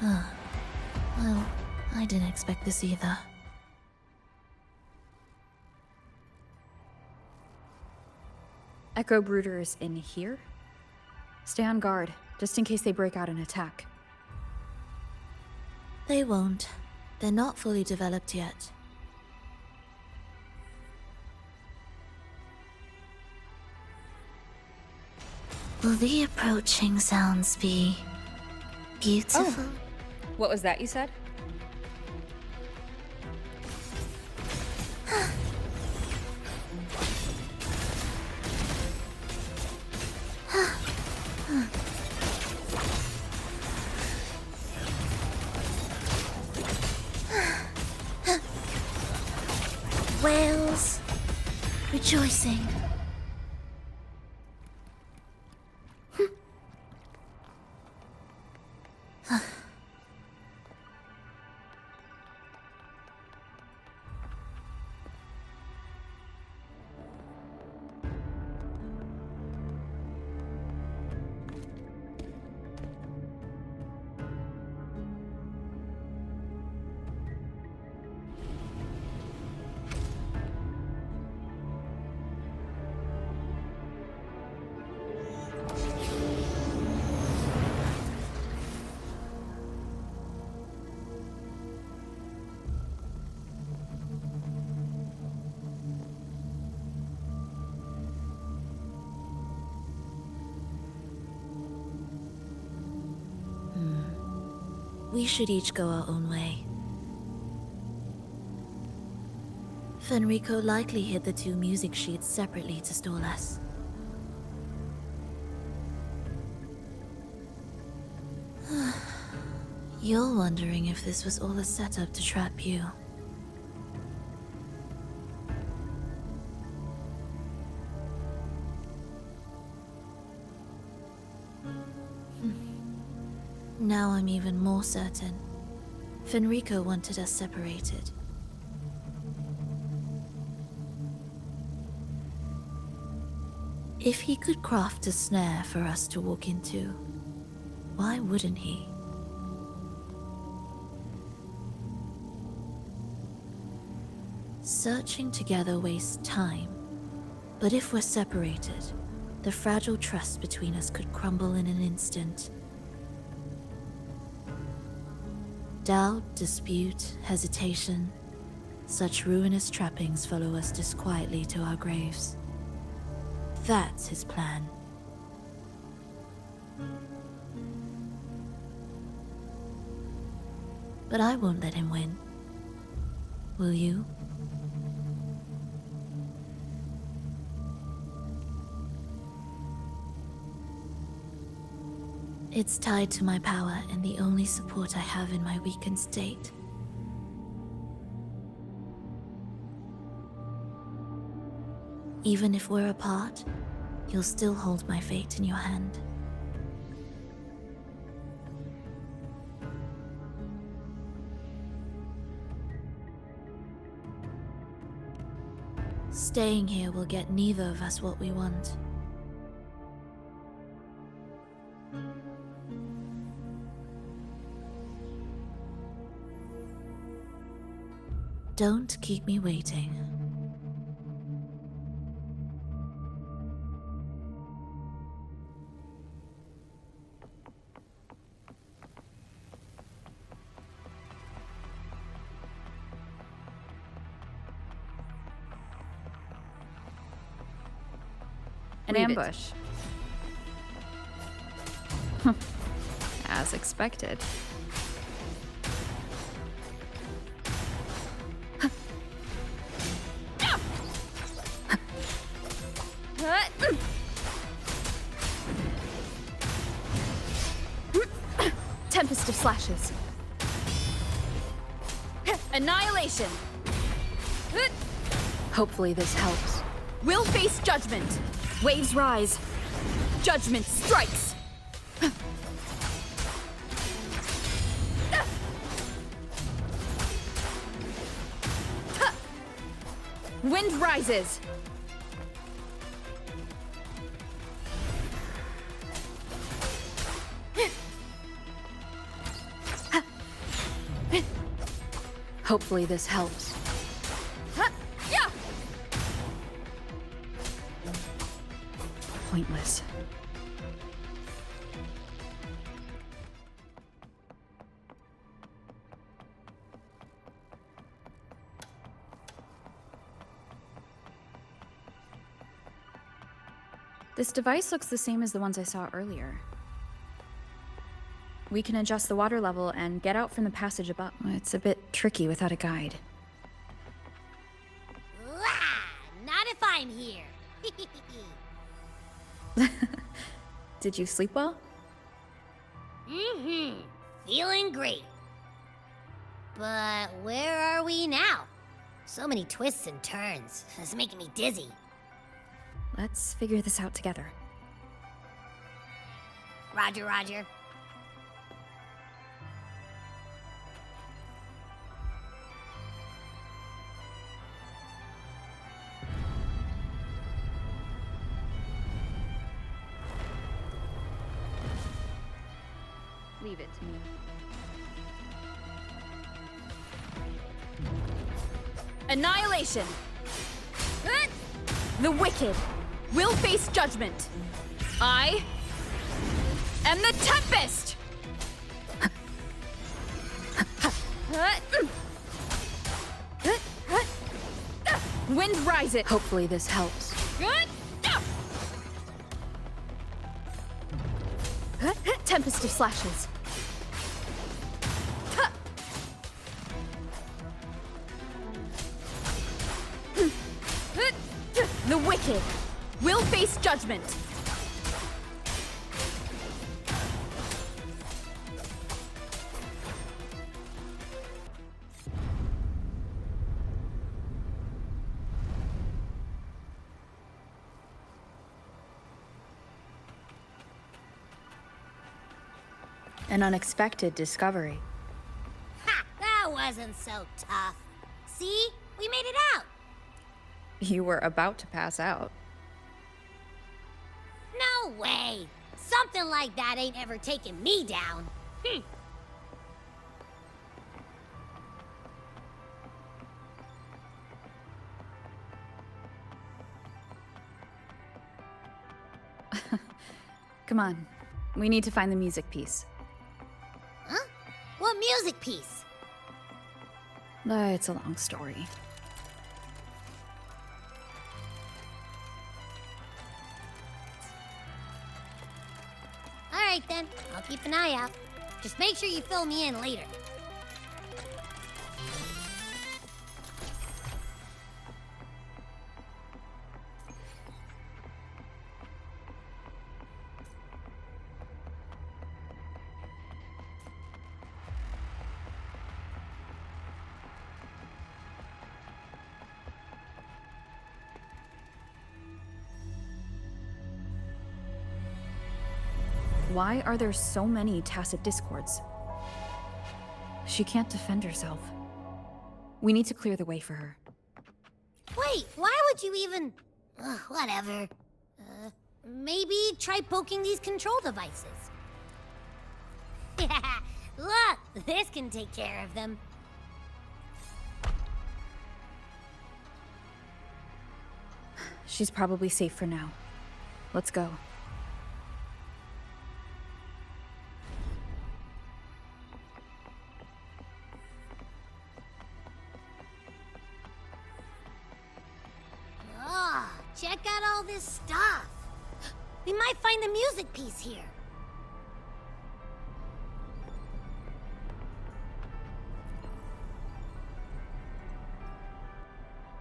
H: Well, I didn't expect this either.
D: Echo Brooder is in here? Stay on guard, just in case they break out and attack.
H: They won't. They're not fully developed yet. Will the approaching sounds be beautiful?
D: Oh. What was that you said?
H: Whales rejoicing. We should each go our own way. Fenrico likely hid the 2 music sheets separately to stall us. You're wondering if this was all a setup to trap you. Now I'm even more certain. Fenrico wanted us separated. If he could craft a snare for us to walk into, why wouldn't he? Searching together wastes time, but if we're separated, the fragile trust between us could crumble in an instant. Doubt, dispute, hesitation, such ruinous trappings follow us disquietly to our graves. That's his plan. But I won't let him win. Will you? It's tied to my power and the only support I have in my weakened state. Even if we're apart, you'll still hold my fate in your hand. Staying here will get neither of us what we want. Don't keep me waiting.
D: An ambush. As expected. Tempest of slashes. Annihilation. Hopefully this helps. We'll face judgment. Waves rise. Judgment strikes. Wind rises. Hopefully this helps. Pointless. This device looks the same as the ones I saw earlier. We can adjust the water level and get out from the passage above. It's a bit tricky without a guide.
P: Not if I'm here.
D: Did you sleep well?
P: Feeling great. But where are we now? So many twists and turns. It's making me dizzy.
D: Let's figure this out together.
P: Roger, roger.
D: Leave it to me. Annihilation! The wicked will face judgment. I am the Tempest! Wind rises. Hopefully this helps. Tempest of slashes. The wicked will face judgment. An unexpected discovery.
P: Ha! That wasn't so tough. See? We made it out!
D: You were about to pass out.
P: No way! Something like that ain't ever taken me down.
D: Come on. We need to find the music piece.
P: Huh? What music piece?
D: It's a long story.
P: Alright then, I'll keep an eye out. Just make sure you fill me in later.
D: Why are there so many tacit discords? She can't defend herself. We need to clear the way for her.
P: Wait, why would you even... whatever. Maybe try poking these control devices. Look, this can take care of them.
D: She's probably safe for now. Let's go.
P: Check out all this stuff. We might find the music piece here.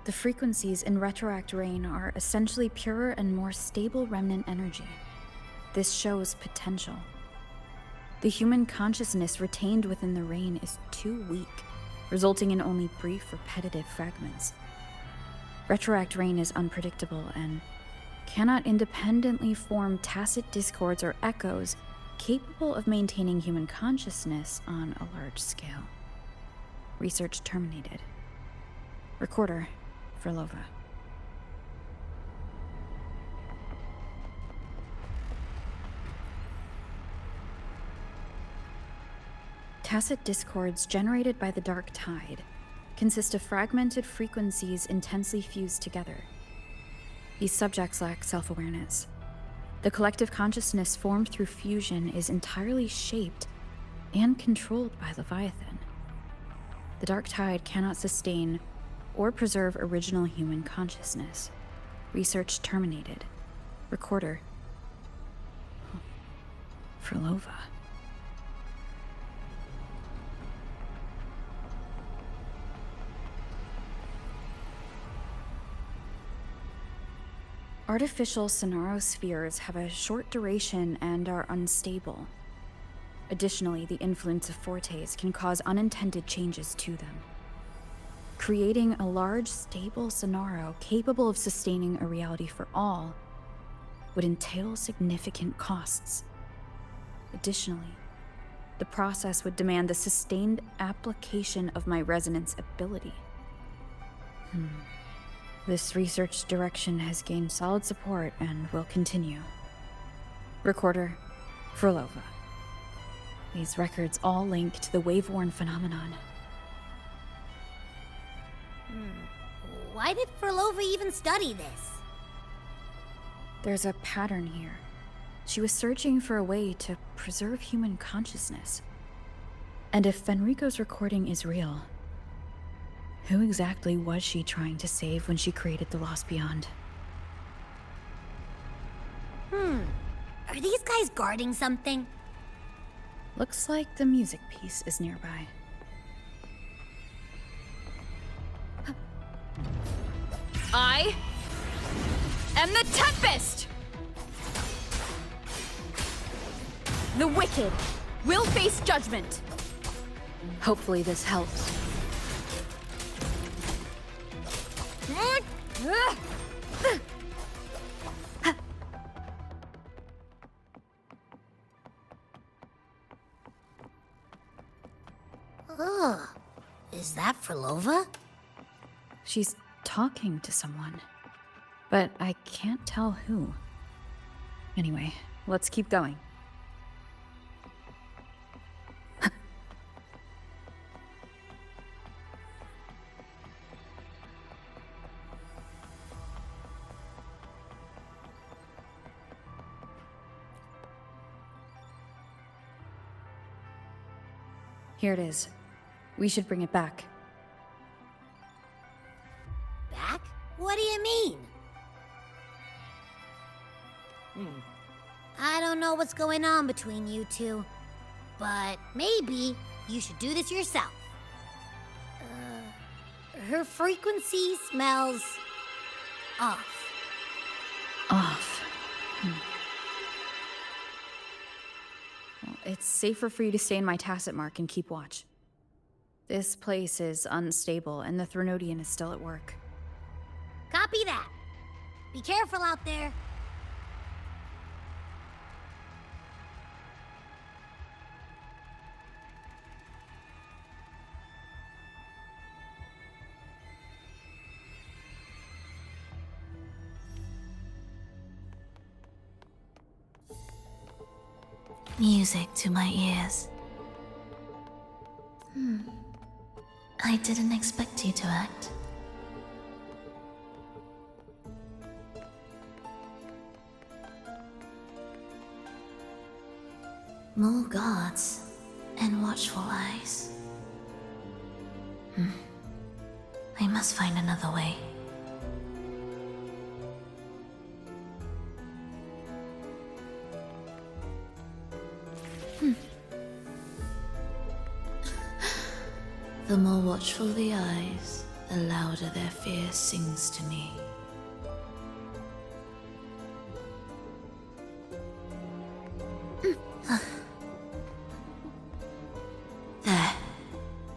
D: The frequencies in Retroact Rain are essentially purer and more stable remnant energy. This shows potential. The human consciousness retained within the rain is too weak, resulting in only brief, repetitive fragments. Retroact Rain is unpredictable and cannot independently form tacit discords or echoes capable of maintaining human consciousness on a large scale. Research terminated. Recorder for Lova. Tacit discords generated by the Dark Tide consist of fragmented frequencies intensely fused together. These subjects lack self-awareness. The collective consciousness formed through fusion is entirely shaped and controlled by Leviathan. The Dark Tide cannot sustain or preserve original human consciousness. Research terminated. Recorder for Lova. Artificial sonarospheres have a short duration and are unstable. Additionally, the influence of fortes can cause unintended changes to them. Creating a large, stable sonaro capable of sustaining a reality for all would entail significant costs. Additionally, the process would demand the sustained application of my resonance ability. This research direction has gained solid support and will continue. Recorder for Lova. These records all link to the wave-worn phenomenon.
P: Why did Furlova even study this?
D: There's a pattern here. She was searching for a way to preserve human consciousness. And if Fenrico's recording is real, who exactly was she trying to save when she created the Lost Beyond?
P: Are these guys guarding something?
D: Looks like the music piece is nearby. I am the Tempest! The wicked will face judgment. Hopefully this helps.
P: Huh. Is that for Lova?
D: She's talking to someone, but I can't tell who. Anyway, let's keep going. Here it is. We should bring it back.
P: Back? What do you mean? I don't know what's going on between you two, but maybe you should do this yourself. Her frequency smells off.
D: Off. Well, it's safer for you to stay in my tacit mark and keep watch. This place is unstable, and the Threnodian is still at work.
P: Copy that. Be careful out there.
H: Music to my ears. I didn't expect you to act. More guards and watchful eyes. I must find another way. The more watchful the eyes, the louder their fear sings to me. There,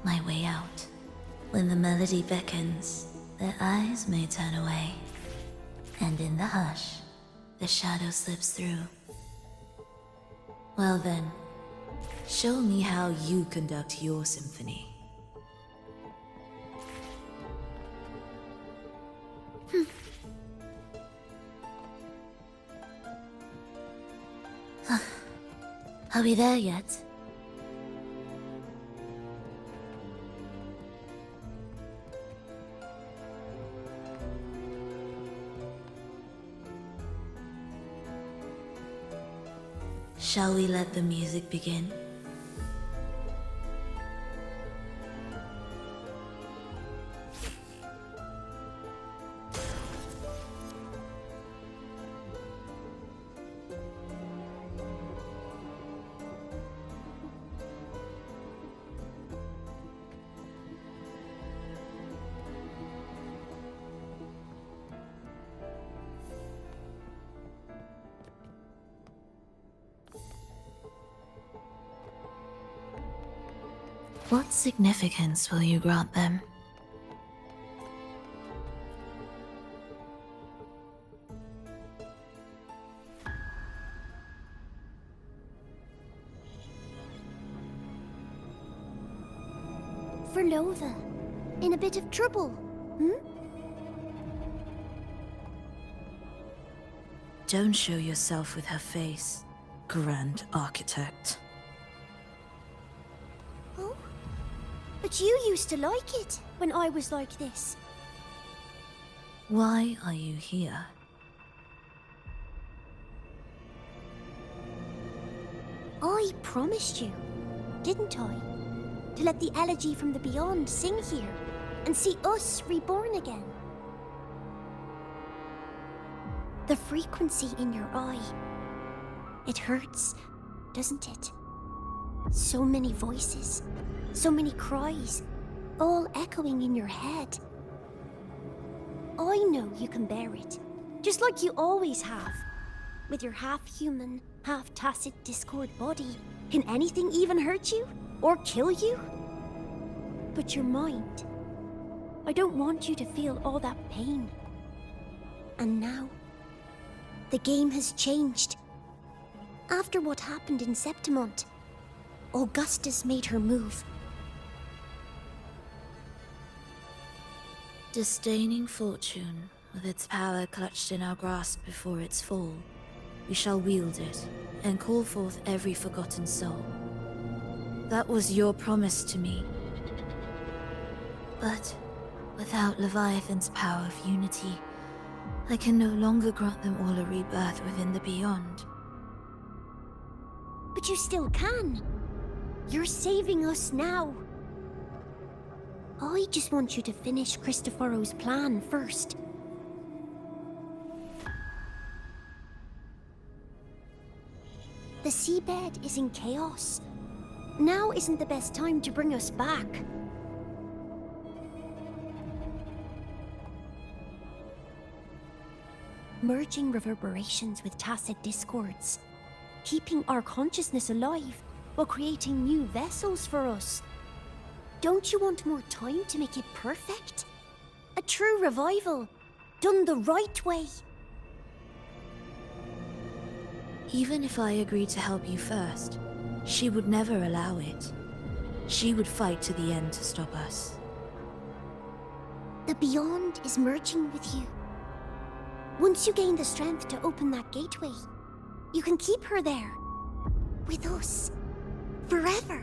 H: my way out. When the melody beckons, their eyes may turn away. And in the hush, the shadow slips through. Well then, show me how you conduct your symphony. Are we there yet? Shall we let the music begin? What significance will you grant them?
C: For Lova, in a bit of trouble,
H: Don't show yourself with her face, Grand Architect.
C: Oh? But you used to like it when I was like this.
H: Why are you here?
C: I promised you, didn't I? To let the elegy from the beyond sing here and see us reborn again. The frequency in your eye. It hurts, doesn't it? So many voices, so many cries, all echoing in your head. I know you can bear it, just like you always have. With your half-human, half-tacit Discord body, can anything even hurt you? Or kill you? But your mind, I don't want you to feel all that pain. And now, the game has changed. After what happened in Septimont, Augustus made her move.
H: Disdaining fortune, with its power clutched in our grasp before its fall, we shall wield it and call forth every forgotten soul. That was your promise to me. But without Leviathan's power of unity, I can no longer grant them all a rebirth within the beyond.
C: But you still can. You're saving us now. I just want you to finish Cristoforo's plan first. The seabed is in chaos. Now isn't the best time to bring us back. Merging reverberations with tacit discords. Keeping our consciousness alive while creating new vessels for us. Don't you want more time to make it perfect? A true revival, done the right way.
H: Even if I agreed to help you first, she would never allow it. She would fight to the end to stop us.
C: The Beyond is merging with you. Once you gain the strength to open that gateway, you can keep her there. With us. Forever.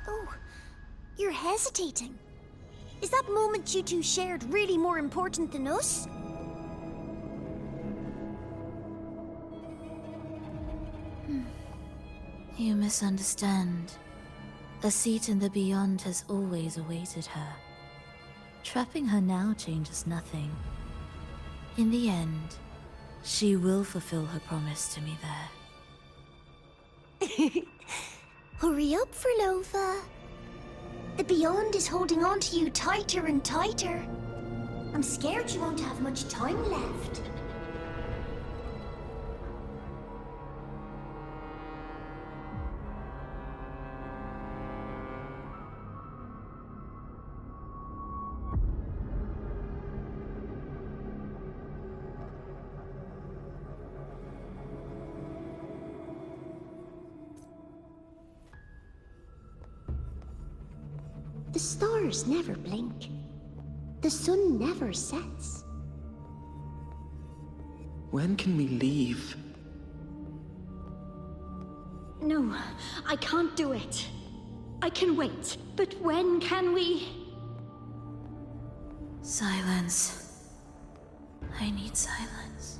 C: Oh, you're hesitating. Is that moment you two shared really more important than us?
H: You misunderstand. A seat in the Beyond has always awaited her. Trapping her now changes nothing. In the end, she will fulfill her promise to me there.
C: Hurry up, Frolova. The Beyond is holding on to you tighter and tighter. I'm scared you won't have much time left. The stars never blink. The sun never sets.
L: When can we leave?
M: No, I can't do it. I can wait, but when can we?
H: Silence. I need silence.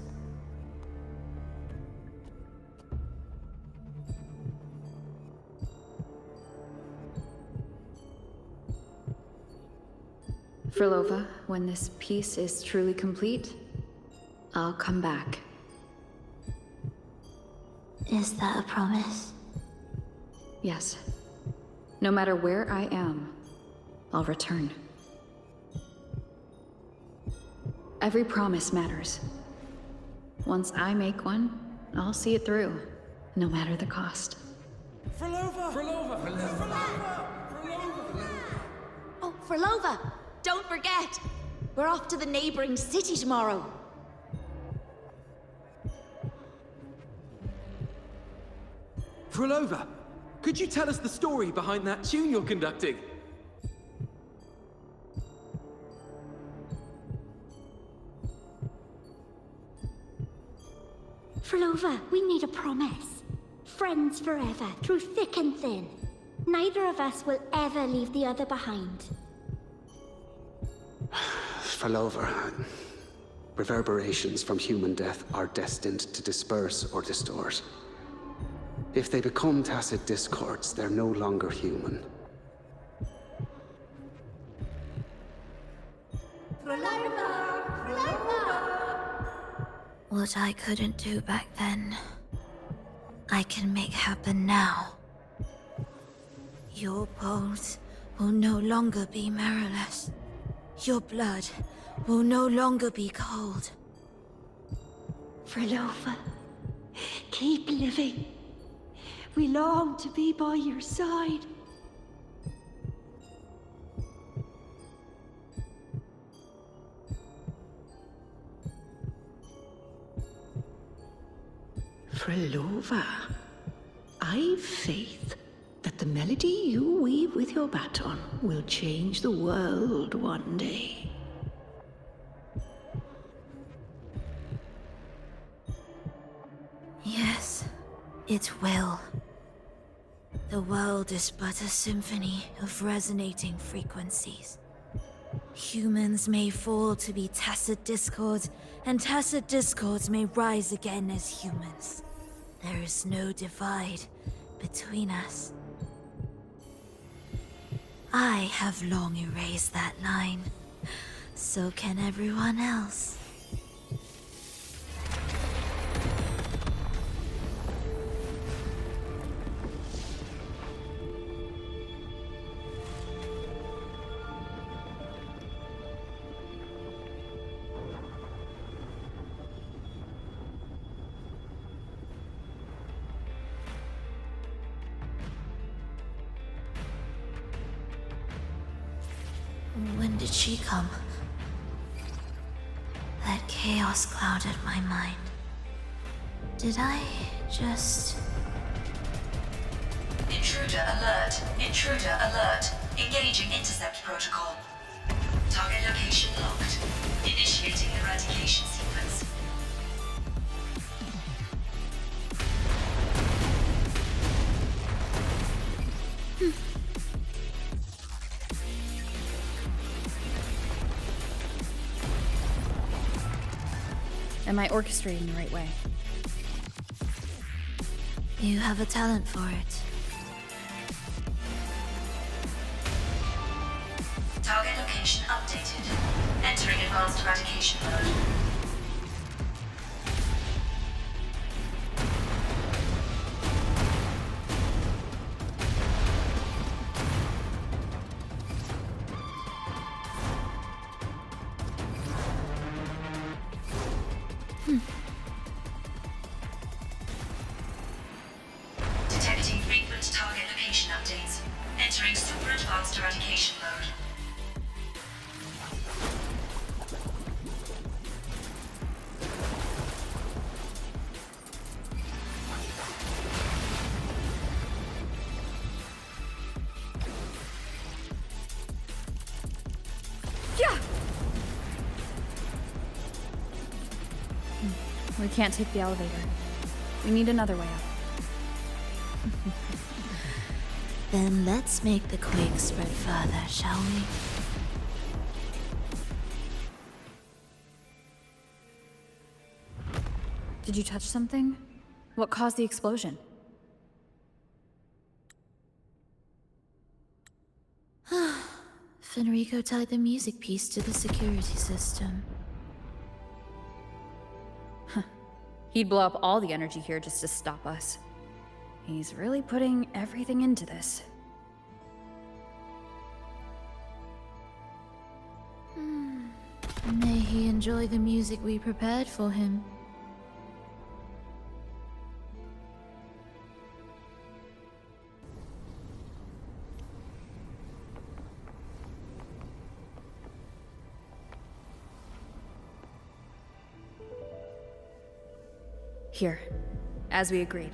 D: Frolova, when this piece is truly complete, I'll come back.
H: Is that a promise?
D: Yes. No matter where I am, I'll return. Every promise matters. Once I make one, I'll see it through, no matter the cost.
L: Frolova! Frolova! Frolova!
K: Oh, Frolova! Don't forget! We're off to the neighboring city tomorrow.
L: Frolova, could you tell us the story behind that tune you're conducting?
M: Frolova, we need a promise. Friends forever, through thick and thin. Neither of us will ever leave the other behind.
N: Frolova, reverberations from human death are destined to disperse or distort. If they become tacit discords, they're no longer human.
H: What I couldn't do back then, I can make happen now. Your bones will no longer be marrowless. Your blood will no longer be cold.
M: Frolova, keep living. We long to be by your side.
J: Frolova, I've faith that the melody you weave with your baton will change the world one day.
H: Yes, it will. The world is but a symphony of resonating frequencies. Humans may fall to be tacit discords, and tacit discords may rise again as humans. There is no divide between us. I have long erased that line. So can everyone else. When did she come? That chaos clouded my mind. Did I just...
D: Intruder alert! Intruder alert! Engaging intercept protocol. Target location locked. Initiating eradication sequence. Am I orchestrating the right way?
H: You have a talent for it.
D: Target location updated. Entering advanced eradication mode. Detecting frequent target location updates. Entering super advanced eradication mode. We can't take the elevator. We need another way up.
H: Then let's make the quake spread further, shall we?
D: Did you touch something? What caused the explosion?
H: Fenrico tied the music piece to the security system.
D: He'd blow up all the energy here just to stop us. He's really putting everything into this.
H: May he enjoy the music we prepared for him.
D: Here, as we agreed.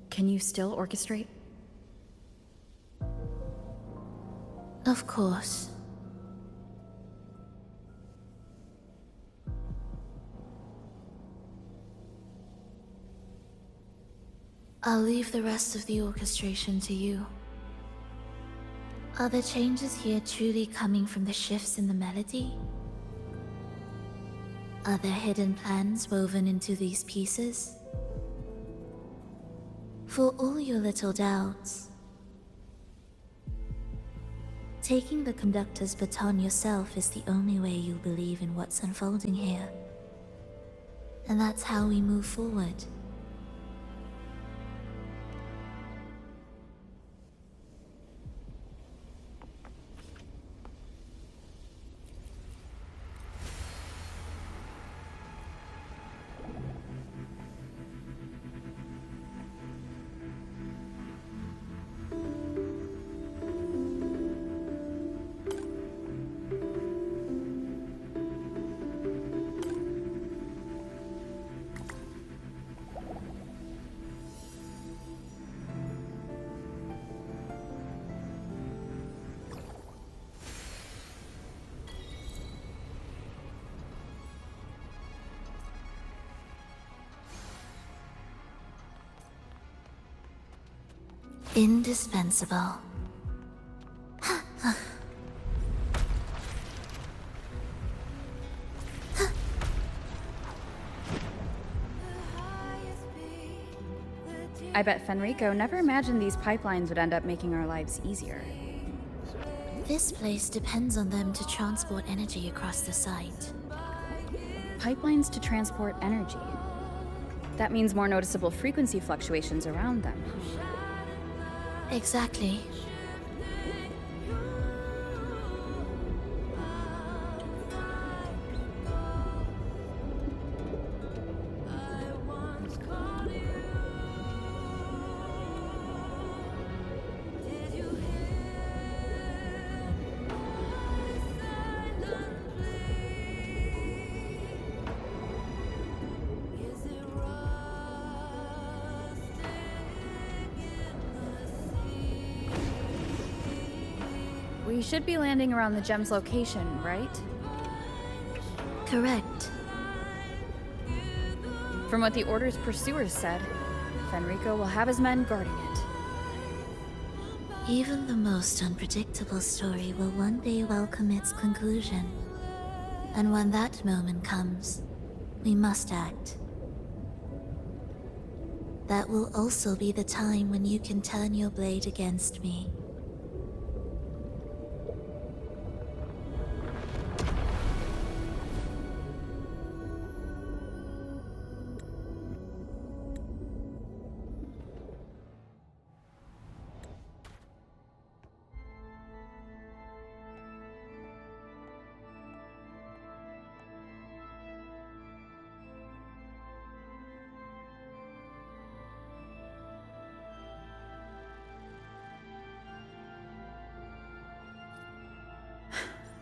D: Can you still orchestrate?
H: Of course. I'll leave the rest of the orchestration to you. Are the changes here truly coming from the shifts in the melody? Are there hidden plans woven into these pieces? For all your little doubts, taking the conductor's baton yourself is the only way you'll believe in what's unfolding here. And that's how we move forward. Indispensable.
D: I bet Fenrico never imagined these pipelines would end up making our lives easier.
H: This place depends on them to transport energy across the site.
D: Pipelines to transport energy. That means more noticeable frequency fluctuations around them.
H: Exactly.
D: We should be landing around the gem's location, right?
H: Correct.
D: From what the Order's pursuers said, Fenrico will have his men guarding it.
H: Even the most unpredictable story will one day welcome its conclusion. And when that moment comes, we must act. That will also be the time when you can turn your blade against me.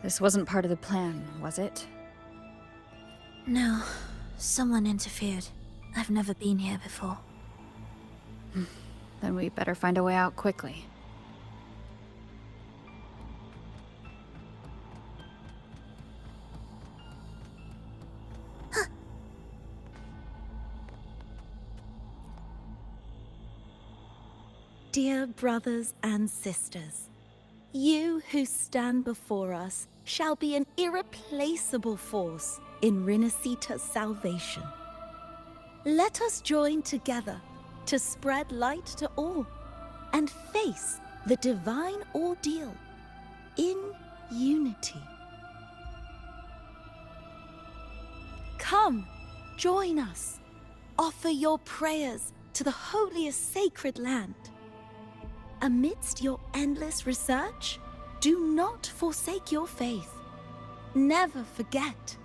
D: This wasn't part of the plan, was it?
H: No. Someone interfered. I've never been here before.
D: Then we better find a way out quickly.
Q: Dear brothers and sisters, you who stand before us shall be an irreplaceable force in Renascita's salvation. Let us join together to spread light to all and face the divine ordeal in unity. Come, join us. Offer your prayers to the holiest sacred land. Amidst your endless research, do not forsake your faith. Never forget,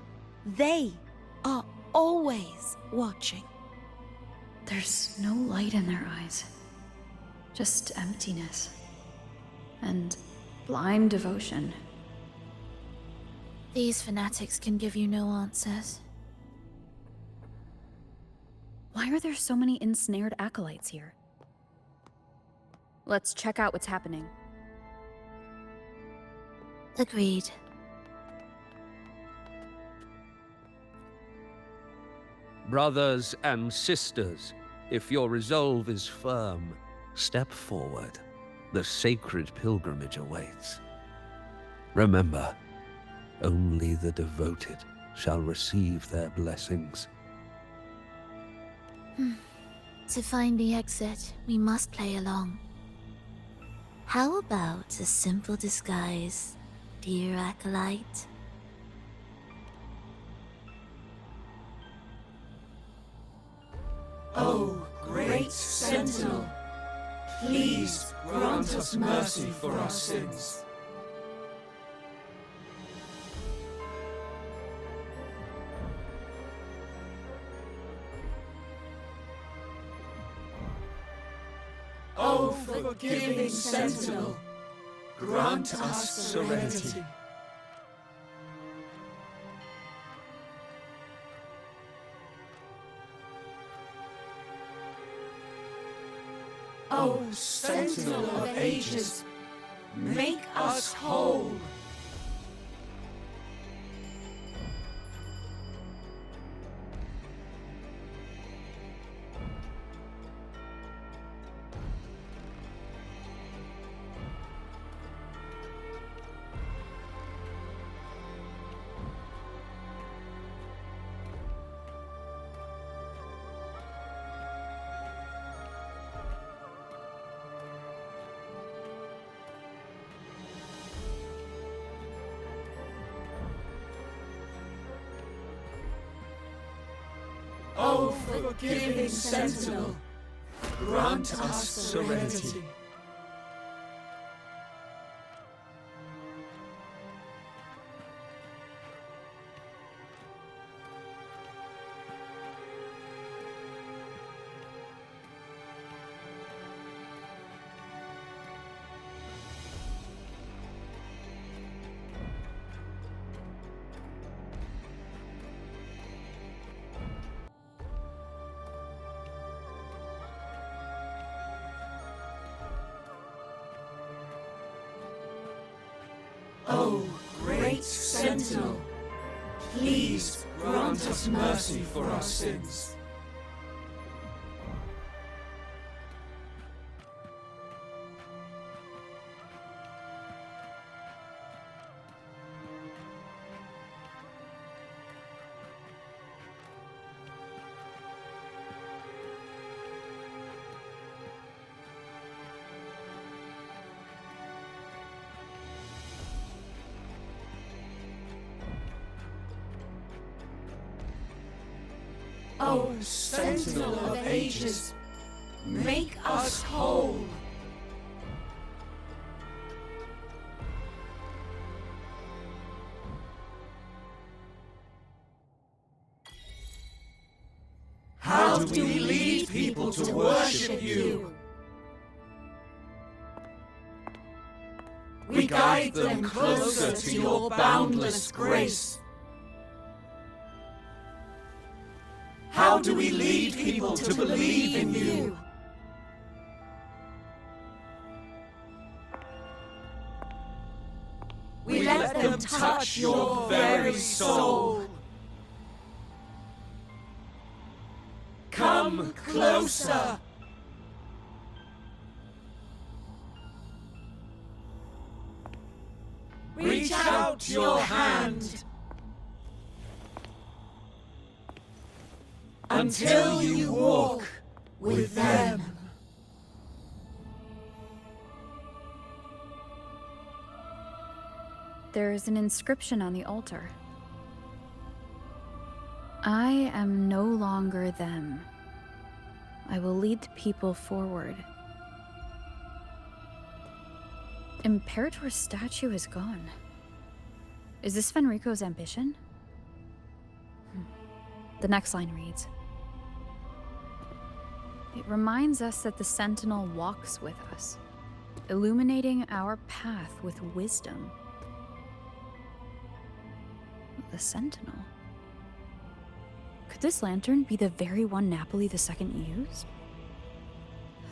Q: they are always watching.
D: There's no light in their eyes. Just emptiness. And blind devotion.
H: These fanatics can give you no answers.
D: Why are there so many ensnared acolytes here? Let's check out what's happening.
H: Agreed.
G: Brothers and sisters, if your resolve is firm, step forward. The sacred pilgrimage awaits. Remember, only the devoted shall receive their blessings.
H: To find the exit, we must play along. How about a simple disguise, dear acolyte?
R: O great Sentinel, please grant us mercy for our sins. O forgiving Sentinel, grant us serenity. O Sentinel of ages, make us whole. O forgiving Sentinel, grant us serenity. O great Sentinel, please grant us mercy for our sins. O Sentinel of Ages, make us whole. How do we lead people to worship you? We guide them closer to your boundless grace. How do we lead people to believe in you? We let them touch your very soul. Come closer. Reach out your hand. Until you walk with them.
D: There is an inscription on the altar. I am no longer them. I will lead the people forward. Imperator's statue is gone. Is this Fenrico's ambition? The next line reads, it reminds us that the Sentinel walks with us, illuminating our path with wisdom. The Sentinel? Could this lantern be the very one Napoli II used?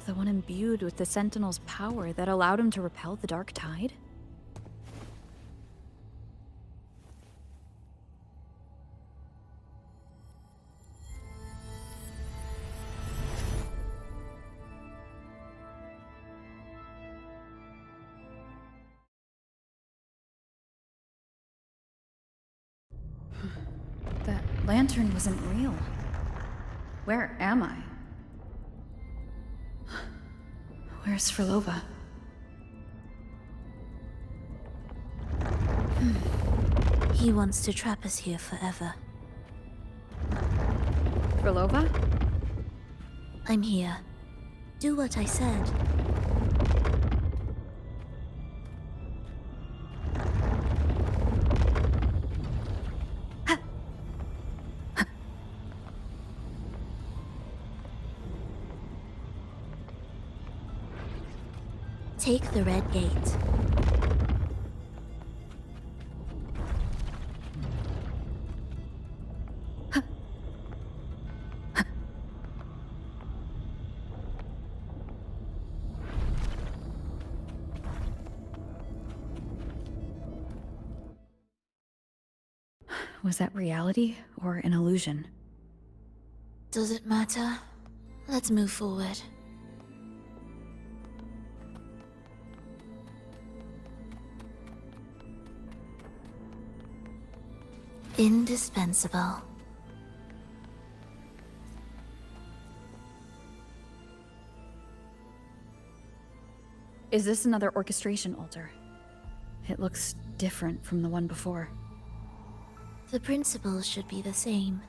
D: The one imbued with the Sentinel's power that allowed him to repel the Dark Tide? That lantern wasn't real. Where am I? Where's Frolova?
H: He wants to trap us here forever.
D: Frolova?
H: I'm here. Do what I said. Take the red gate.
D: Was that reality or an illusion?
H: Does it matter? Let's move forward. Indispensable.
D: Is this another orchestration altar? It looks different from the one before.
H: The principles should be the same.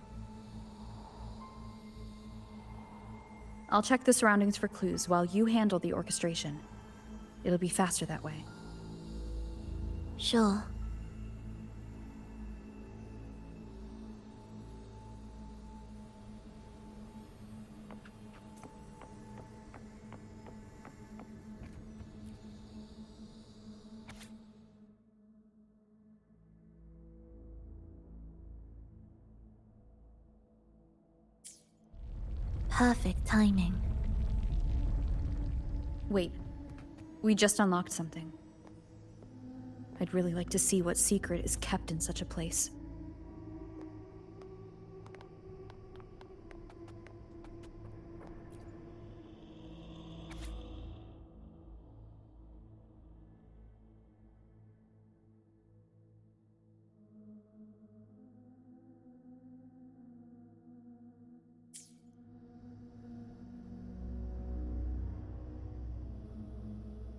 D: I'll check the surroundings for clues while you handle the orchestration. It'll be faster that way.
H: Sure. Perfect timing.
D: Wait, we just unlocked something. I'd really like to see what secret is kept in such a place.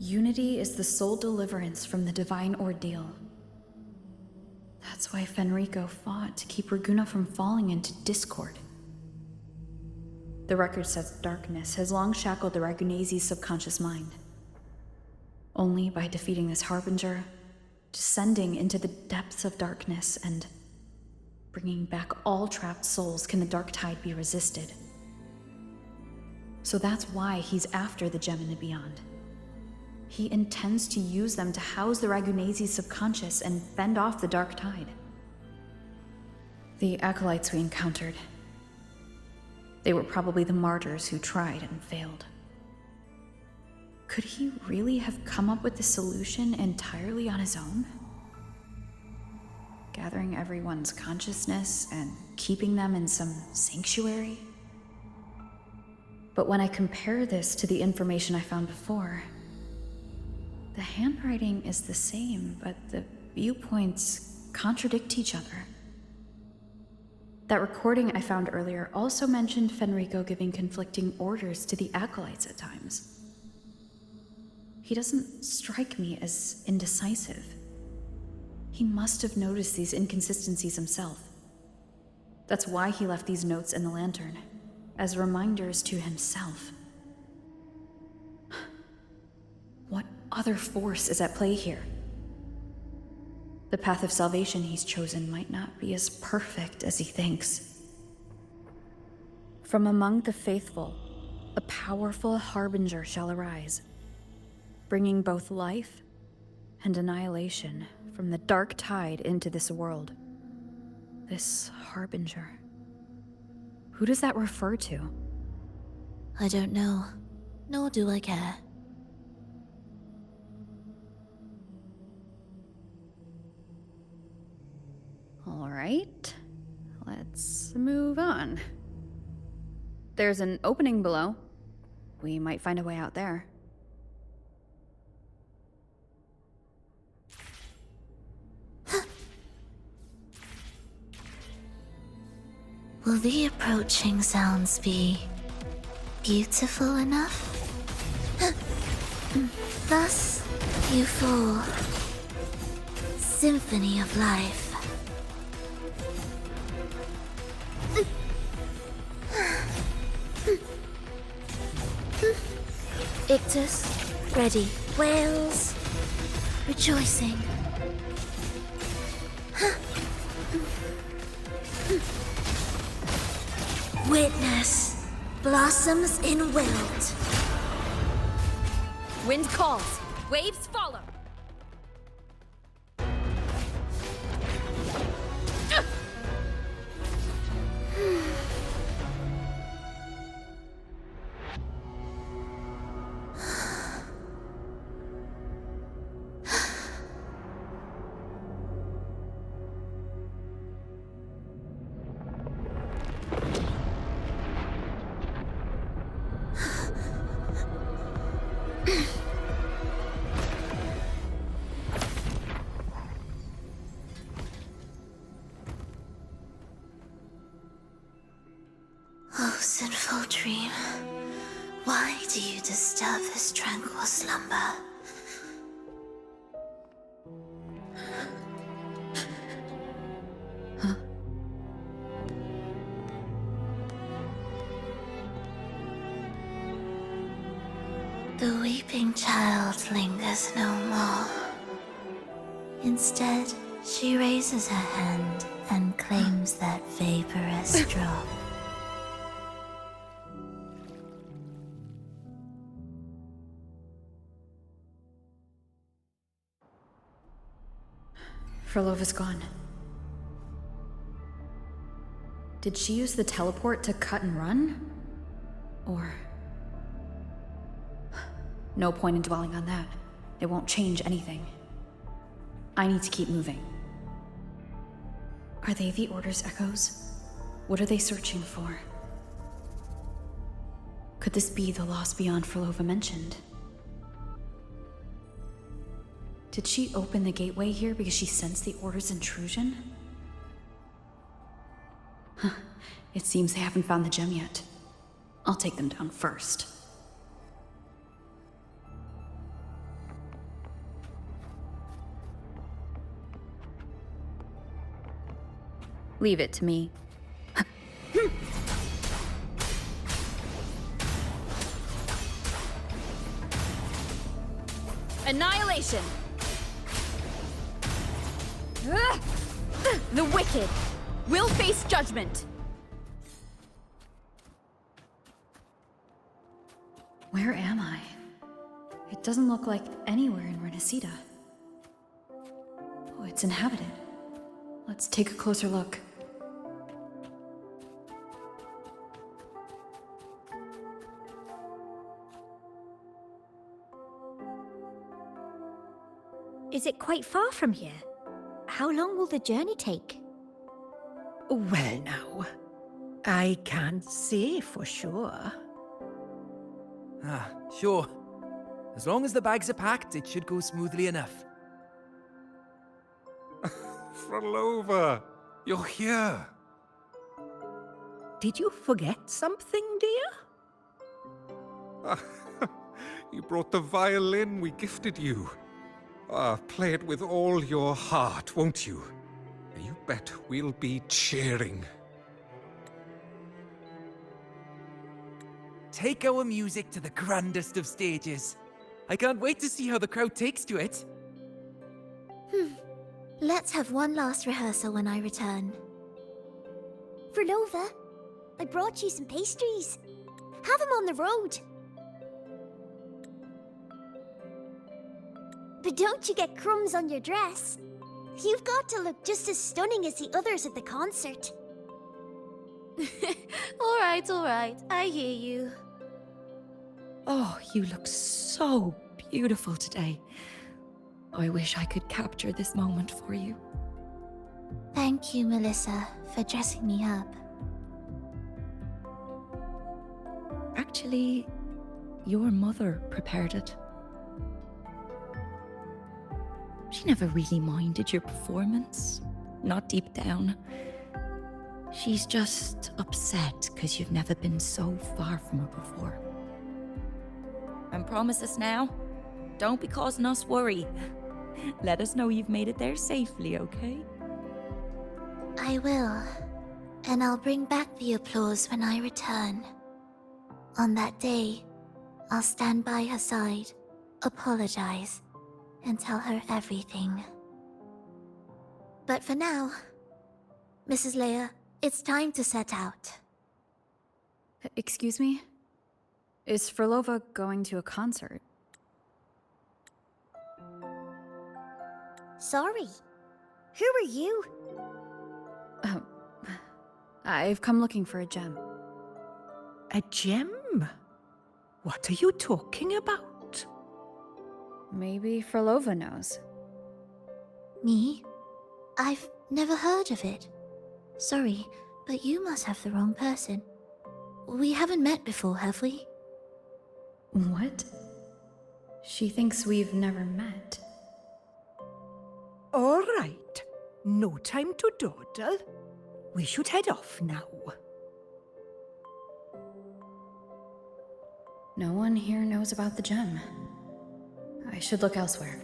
D: Unity is the sole deliverance from the divine ordeal. That's why Fenrico fought to keep Raguna from falling into discord. The record says darkness has long shackled the Ragunese's subconscious mind. Only by defeating this harbinger, descending into the depths of darkness, and bringing back all trapped souls can the dark tide be resisted. So that's why he's after the gem in the beyond. He intends to use them to house the Ragunese's subconscious and fend off the dark tide. The acolytes we encountered, they were probably the martyrs who tried and failed. Could he really have come up with the solution entirely on his own? Gathering everyone's consciousness and keeping them in some sanctuary? But when I compare this to the information I found before, the handwriting is the same, but the viewpoints contradict each other. That recording I found earlier also mentioned Fenrico giving conflicting orders to the acolytes at times. He doesn't strike me as indecisive. He must have noticed these inconsistencies himself. That's why he left these notes in the lantern, as reminders to himself. What other force is at play here? The path of salvation he's chosen might not be as perfect as he thinks. From among the faithful, a powerful harbinger shall arise, bringing both life and annihilation from the dark tide into this world. This harbinger. Who does that refer to?
H: I don't know, nor do I care.
D: All right, let's move on. There's an opening below. We might find a way out there.
H: Will the approaching sounds be beautiful enough? Thus, you fall. Symphony of life. Ictus, ready. Whales, rejoicing. Witness, blossoms in wilt.
K: Wind calls, waves follow.
H: Oh, sinful dream, why do you disturb this tranquil slumber?
D: Huh?
H: The weeping child lingers no more. Instead, she raises her hand and claims that vaporous drop.
D: Frolova's gone. Did she use the teleport to cut and run? Or... No point in dwelling on that. It won't change anything. I need to keep moving. Are they the Order's echoes? What are they searching for? Could this be the lost beyond Frolova mentioned? Did she open the gateway here because she sensed the Order's intrusion? Huh. It seems they haven't found the gem yet. I'll take them down first. Leave it to me. Annihilation! The wicked will face judgment! Where am I? It doesn't look like anywhere in Renascita. Oh, it's inhabited. Let's take a closer look.
M: Is it quite far from here? How long will the journey take?
J: Well now, I can't say for sure.
L: Ah, sure. As long as the bags are packed, it should go smoothly enough.
I: Frolova, you're here.
J: Did you forget something, dear?
I: You brought the violin we gifted you. Play it with all your heart, won't you? You bet we'll be cheering.
L: Take our music to the grandest of stages. I can't wait to see how the crowd takes to it.
H: Let's have one last rehearsal when I return.
C: Frolova, I brought you some pastries. Have them on the road. But don't you get crumbs on your dress. You've got to look just as stunning as the others at the concert.
Q: All right, I hear you.
S: Oh, you look so beautiful today. I wish I could capture this moment for you.
H: Thank you, Melissa, for dressing me up.
S: Actually, your mother prepared it. She never really minded your performance, not deep down. She's just upset because you've never been so far from her before.
K: And promise us now, don't be causing us worry. Let us know you've made it there safely, okay?
H: I will. And I'll bring back the applause when I return. On that day, I'll stand by her side, apologize, and tell her everything. But for now, Mrs. Leia, it's time to set out.
D: Excuse me? Is Frolova going to a concert?
C: Sorry. Who are you?
D: I've come looking for a gem.
J: A gem? What are you talking about?
D: Maybe Frolova knows.
H: Me? I've never heard of it. Sorry, but you must have the wrong person. We haven't met before, have we?
D: What? She thinks we've never met.
J: All right. No time to dawdle. We should head off now.
D: No one here knows about the gem. I should look elsewhere.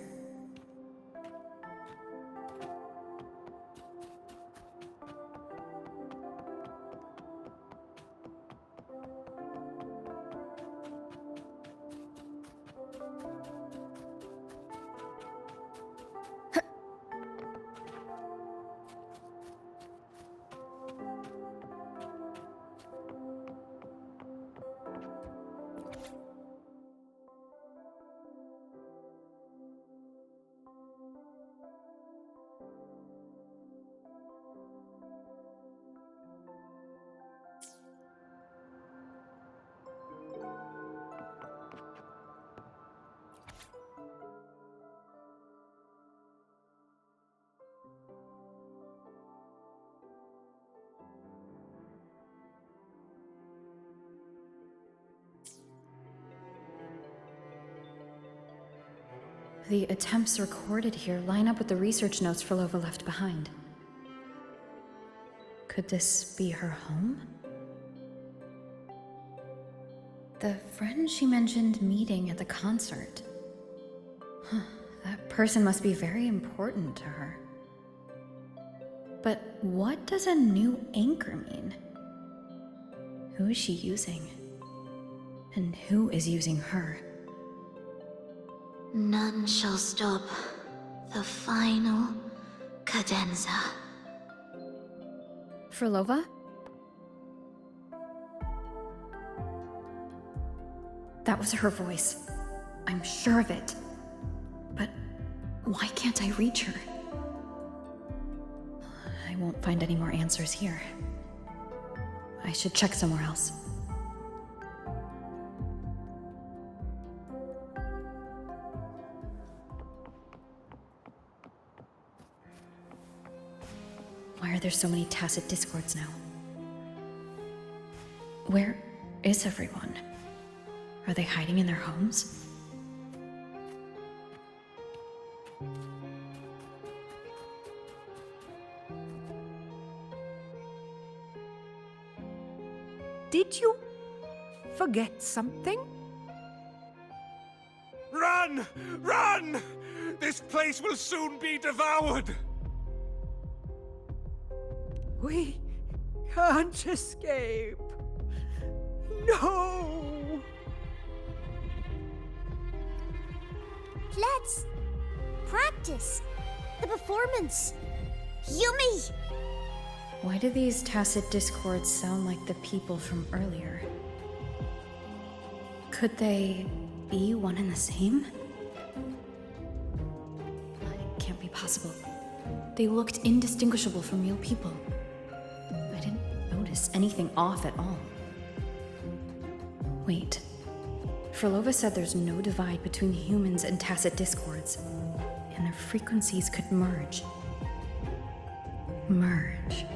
D: The attempts recorded here line up with the research notes Frolova left behind. Could this be her home? The friend she mentioned meeting at the concert. That person must be very important to her. But what does a new anchor mean? Who is she using? And who is using her?
H: None shall stop the final cadenza.
D: Frolova? That was her voice. I'm sure of it. But why can't I reach her? I won't find any more answers here. I should check somewhere else. Why are there so many tacit discords now? Where is everyone? Are they hiding in their homes?
J: Did you forget something?
I: Run! Run! This place will soon be devoured!
J: We can't escape. No!
C: Let's practice the performance. Yummy!
D: Why do these tacit discords sound like the people from earlier? Could they be one and the same? It can't be possible. They looked indistinguishable from real people. I didn't notice anything off at all. Wait. Frolova said there's no divide between humans and tacit discords, and their frequencies could merge. Merge.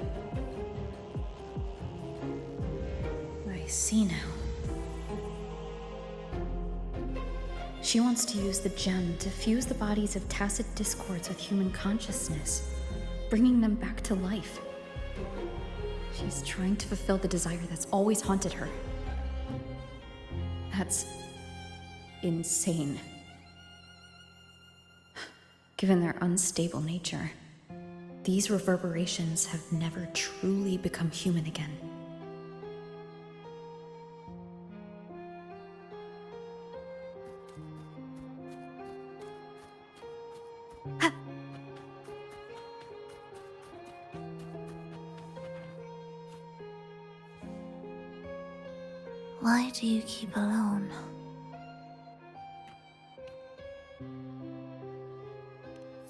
D: I see now. She wants to use the gem to fuse the bodies of tacit discords with human consciousness, bringing them back to life. She's trying to fulfill the desire that's always haunted her. That's insane. Given their unstable nature, these reverberations have never truly become human again.
H: Why do you keep alone?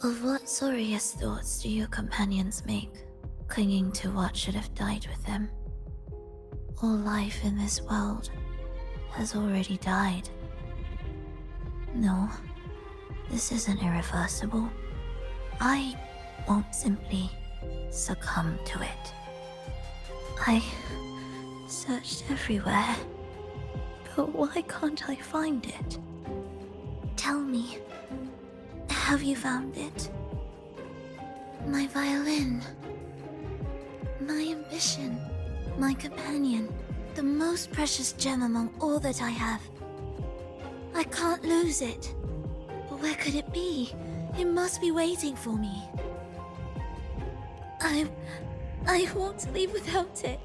H: Of what sorriest thoughts do your companions make, clinging to what should have died with them? All life in this world has already died. No, this isn't irreversible. I won't simply succumb to it. I searched everywhere, but why can't I find it? Tell me, have you found it? My violin. My ambition. My companion. The most precious gem among all that I have. I can't lose it. But where could it be? It must be waiting for me. I won't leave without it.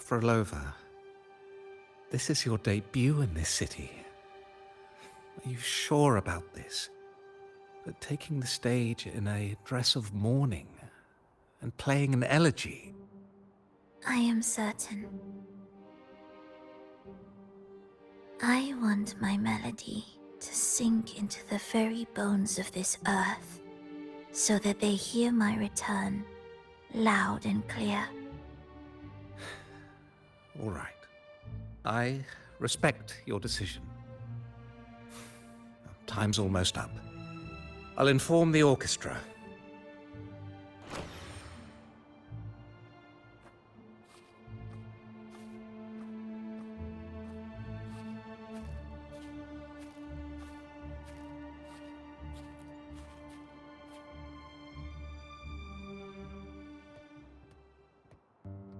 I: Frolova, this is your debut in this city. Are you sure about this? taking the stage in a dress of mourning and playing an elegy.
H: I am certain. I want my melody to sink into the very bones of this earth, so that they hear my return, loud and clear.
I: All right. I respect your decision. Time's almost up. I'll inform the orchestra.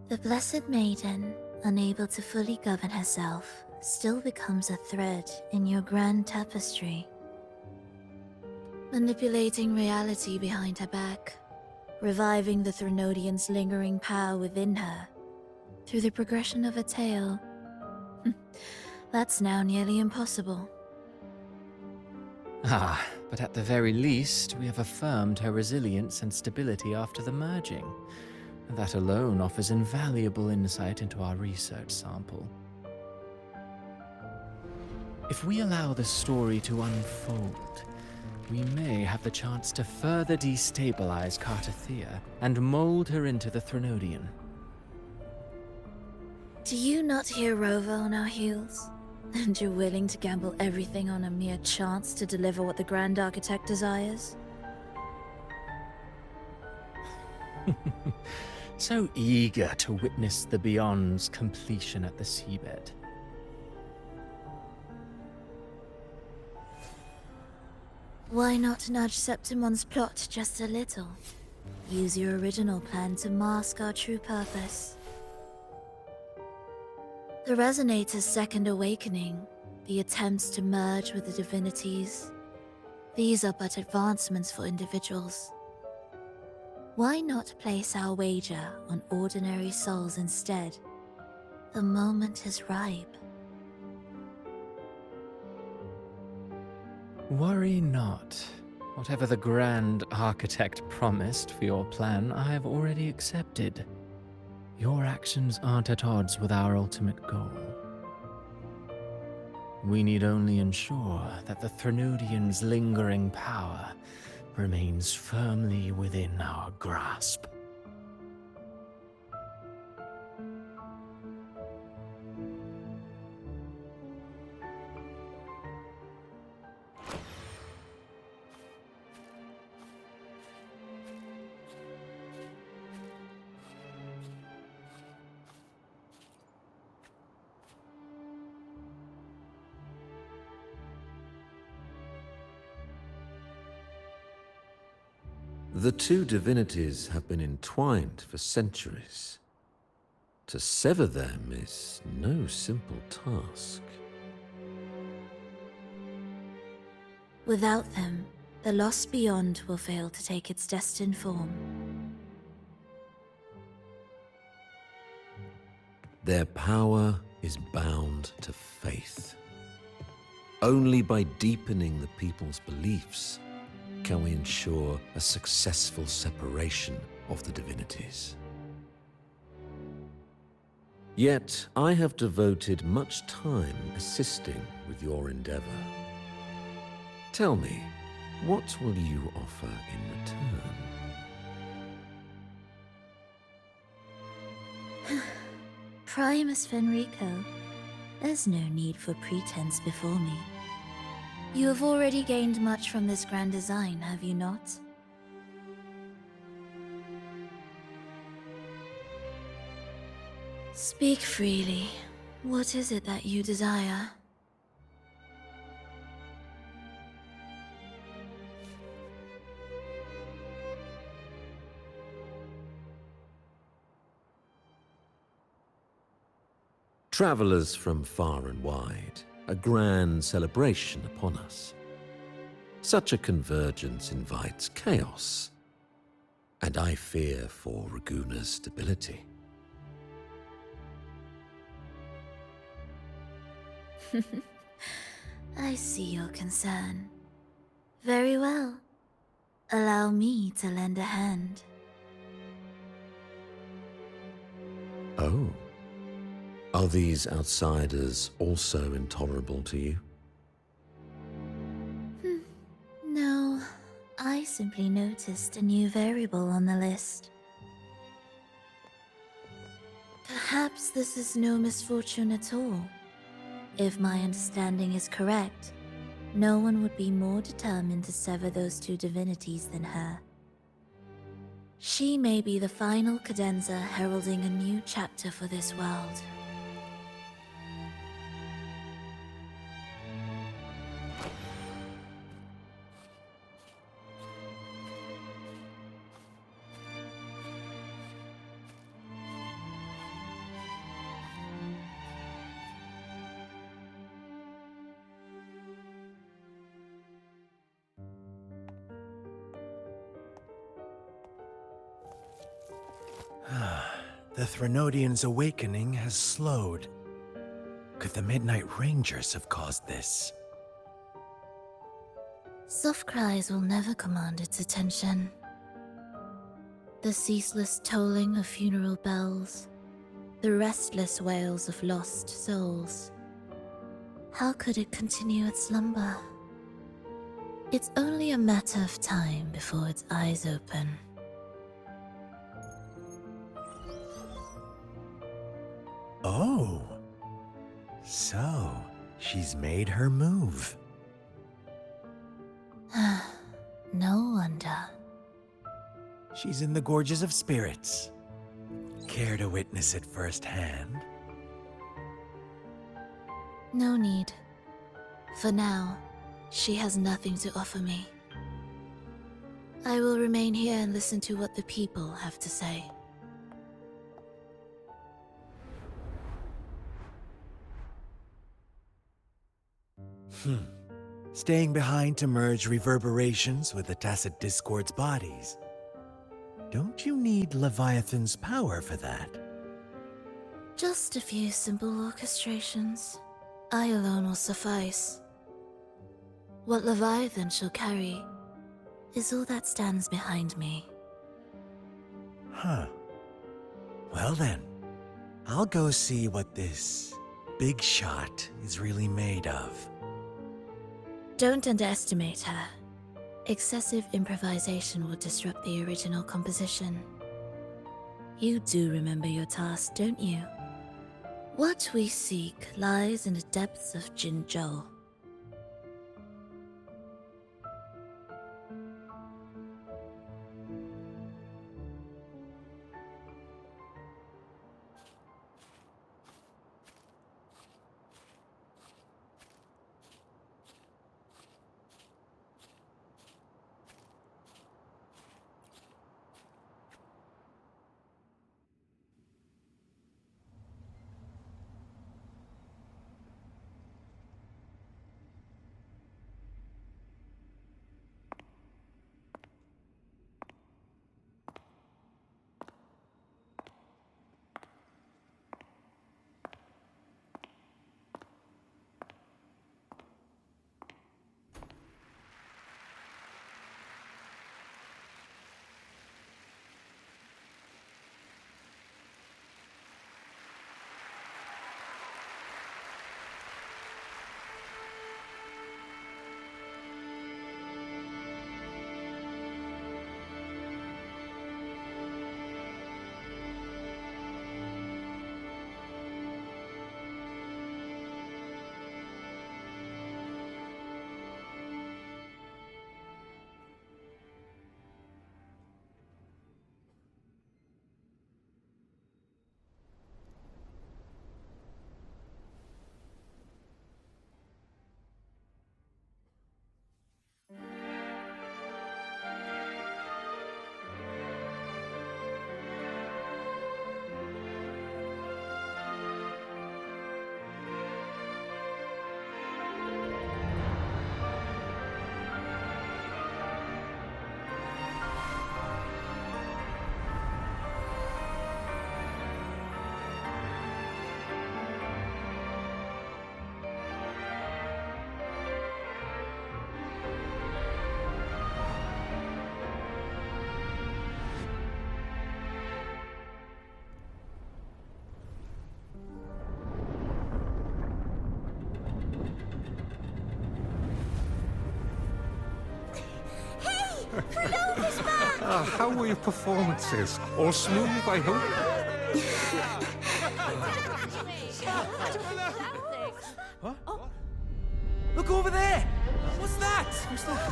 H: The Blessed Maiden, unable to fully govern herself, still becomes a thread in your grand tapestry. Manipulating reality behind her back, reviving the Threnodian's lingering power within her, through the progression of a tale. That's now nearly impossible.
T: Ah, but at the very least, we have affirmed her resilience and stability after the merging. That alone offers invaluable insight into our research sample. If we allow the story to unfold, we may have the chance to further destabilize Cartathea and mold her into the Threnodian.
H: Do you not hear Rover on our heels? And you're willing to gamble everything on a mere chance to deliver what the Grand Architect desires?
T: So eager to witness the Beyond's completion at the seabed.
H: Why not nudge Septimon's plot just a little? Use your original plan to mask our true purpose. The Resonator's second awakening, the attempts to merge with the divinities, these are but advancements for individuals. Why not place our wager on ordinary souls instead? The moment is ripe.
T: Worry not. Whatever the Grand Architect promised for your plan, I have already accepted. Your actions aren't at odds with our ultimate goal. We need only ensure that the Threnodian's lingering power remains firmly within our grasp.
G: The two divinities have been entwined for centuries. To sever them is no simple task.
H: Without them, the lost beyond will fail to take its destined form.
G: Their power is bound to faith. Only by deepening the people's beliefs can we ensure a successful separation of the divinities. Yet, I have devoted much time assisting with your endeavor. Tell me, what will you offer in return?
H: Primus Fenrico, there's no need for pretense before me. You have already gained much from this grand design, have you not? Speak freely. What is it that you desire?
G: Travelers from far and wide, a grand celebration upon us. Such a convergence invites chaos, and I fear for Raguna's stability.
H: I see your concern. Very well. Allow me to lend a hand.
G: Oh. Are these outsiders also intolerable to you?
H: No, I simply noticed a new variable on the list. Perhaps this is no misfortune at all. If my understanding is correct, no one would be more determined to sever those two divinities than her. She may be the final cadenza heralding a new chapter for this world.
U: The Threnodian's awakening has slowed. Could the Midnight Rangers have caused this?
H: Soft cries will never command its attention. The ceaseless tolling of funeral bells, the restless wails of lost souls. How could it continue its slumber? It's only a matter of time before its eyes open.
U: Oh. So, she's made her move.
H: No wonder.
U: She's in the Gorges of Spirits. Care to witness it firsthand?
H: No need. For now, she has nothing to offer me. I will remain here and listen to what the people have to say.
U: Staying behind to merge reverberations with the Tacit Discord's bodies. Don't you need Leviathan's power for that?
H: Just a few simple orchestrations. I alone will suffice. What Leviathan shall carry is all that stands behind me.
U: Huh. Well then, I'll go see what this big shot is really made of.
H: Don't underestimate her. Excessive improvisation will disrupt the original composition. You do remember your task, don't you? What we seek lies in the depths of Jinzhou.
I: How were your performances? All smooth, I hope?
L: Huh? Look over there! What's that?
I: What's that?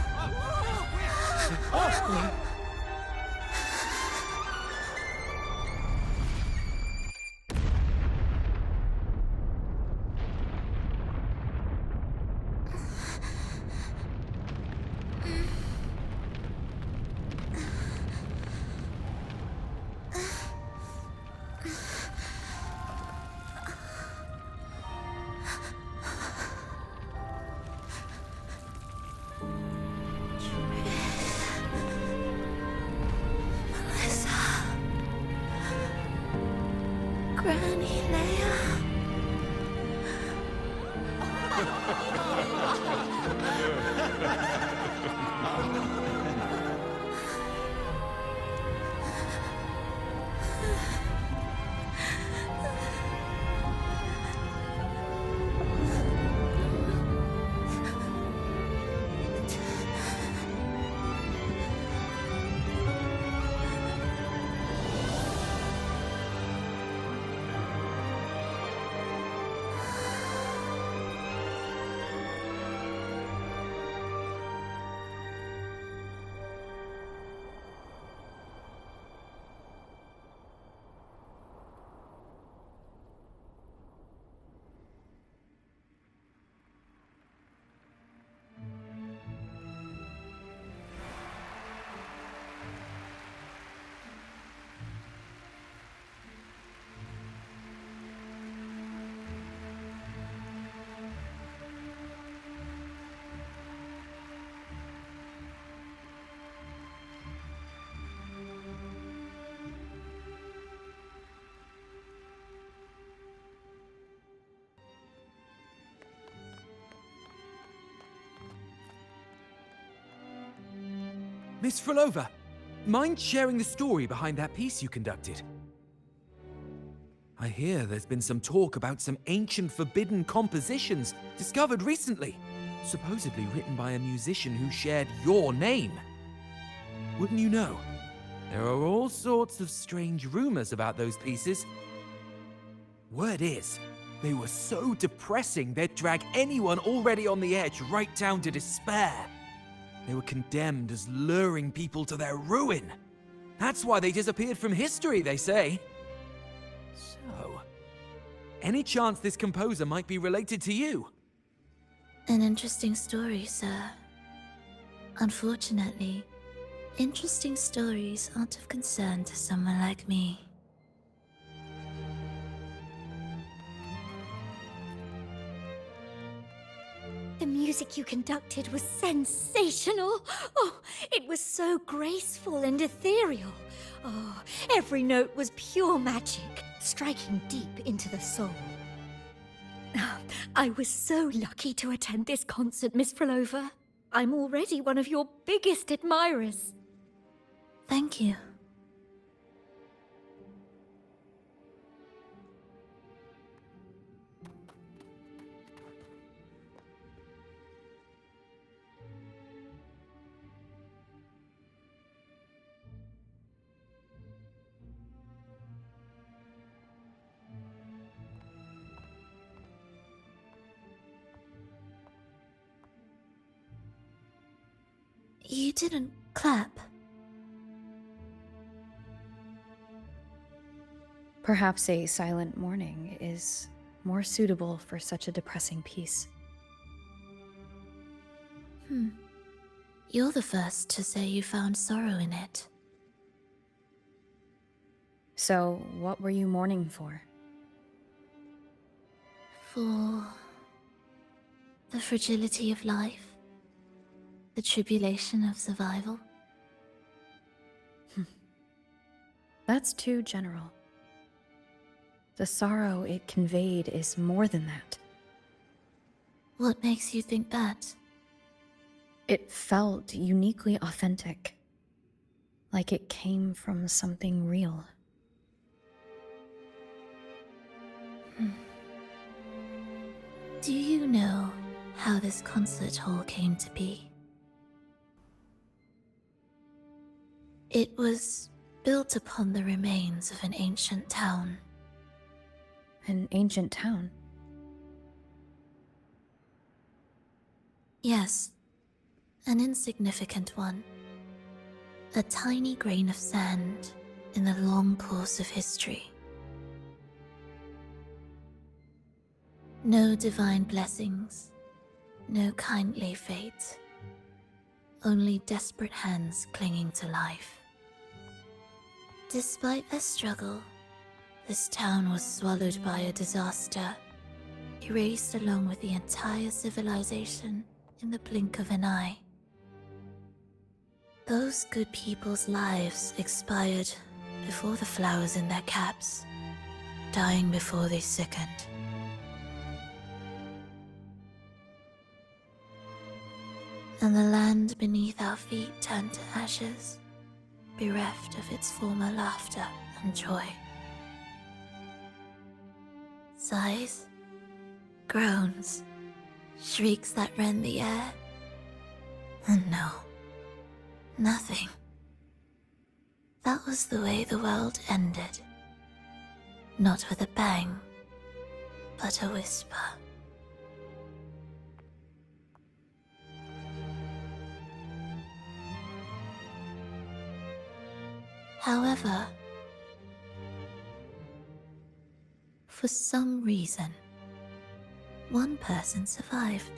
H: Granny Leia.
L: Miss Frolova, mind sharing the story behind that piece you conducted? I hear there's been some talk about some ancient forbidden compositions discovered recently, supposedly written by a musician who shared your name. Wouldn't you know? There are all sorts of strange rumors about those pieces. Word is, they were so depressing they'd drag anyone already on the edge right down to despair. They were condemned as luring people to their ruin. That's why they disappeared from history, they say. So, any chance this composer might be related to you?
H: An interesting story, sir. Unfortunately, interesting stories aren't of concern to someone like me.
M: The music you conducted was sensational. Oh, it was so graceful and ethereal. Oh, every note was pure magic, striking deep into the soul. I was so lucky to attend this concert, Miss Frolova. I'm already one of your biggest admirers.
H: Thank you. You didn't clap.
D: Perhaps a silent mourning is more suitable for such a depressing piece.
H: You're the first to say you found sorrow in it.
D: So, what were you mourning for?
H: For the fragility of life. The tribulation of survival.
D: That's too general. The sorrow it conveyed is more than that.
H: What makes you think that?
D: It felt uniquely authentic. Like it came from something real.
H: Do you know how this concert hall came to be? It was built upon the remains of an ancient town.
D: An ancient town?
H: Yes, an insignificant one. A tiny grain of sand in the long course of history. No divine blessings, no kindly fate, only desperate hands clinging to life. Despite their struggle, this town was swallowed by a disaster, erased along with the entire civilization in the blink of an eye. Those good people's lives expired before the flowers in their caps, dying before they sickened. And the land beneath our feet turned to ashes, bereft of its former laughter and joy. Sighs, groans, shrieks that rend the air. And no, nothing. That was the way the world ended. Not with a bang, but a whisper. However, for some reason, one person survived.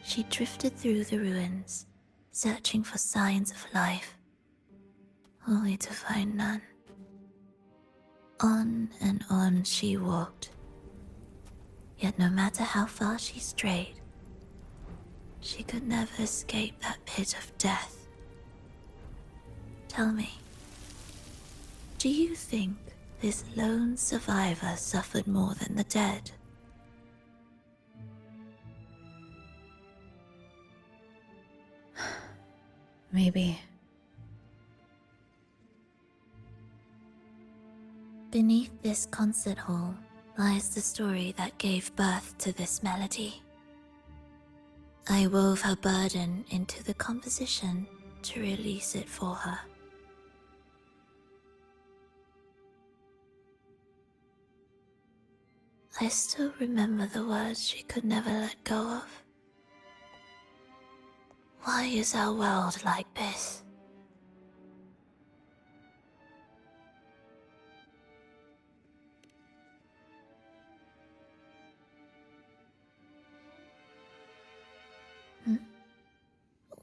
H: She drifted through the ruins, searching for signs of life, only to find none. On and on she walked, yet no matter how far she strayed, she could never escape that pit of death. Tell me, do you think this lone survivor suffered more than the dead?
D: Maybe.
H: Beneath this concert hall lies the story that gave birth to this melody. I wove her burden into the composition to release it for her. I still remember the words she could never let go of. Why is our world like this?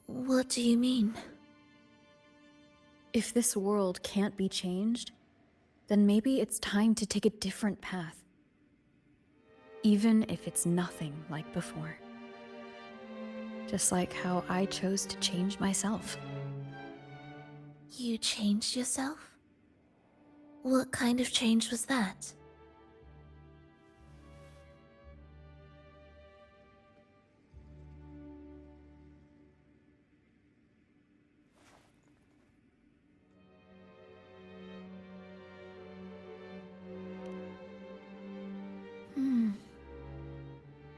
H: What do you mean?
D: If this world can't be changed, then maybe it's time to take a different path. Even if it's nothing like before. Just like how I chose to change myself.
H: You changed yourself? What kind of change was that?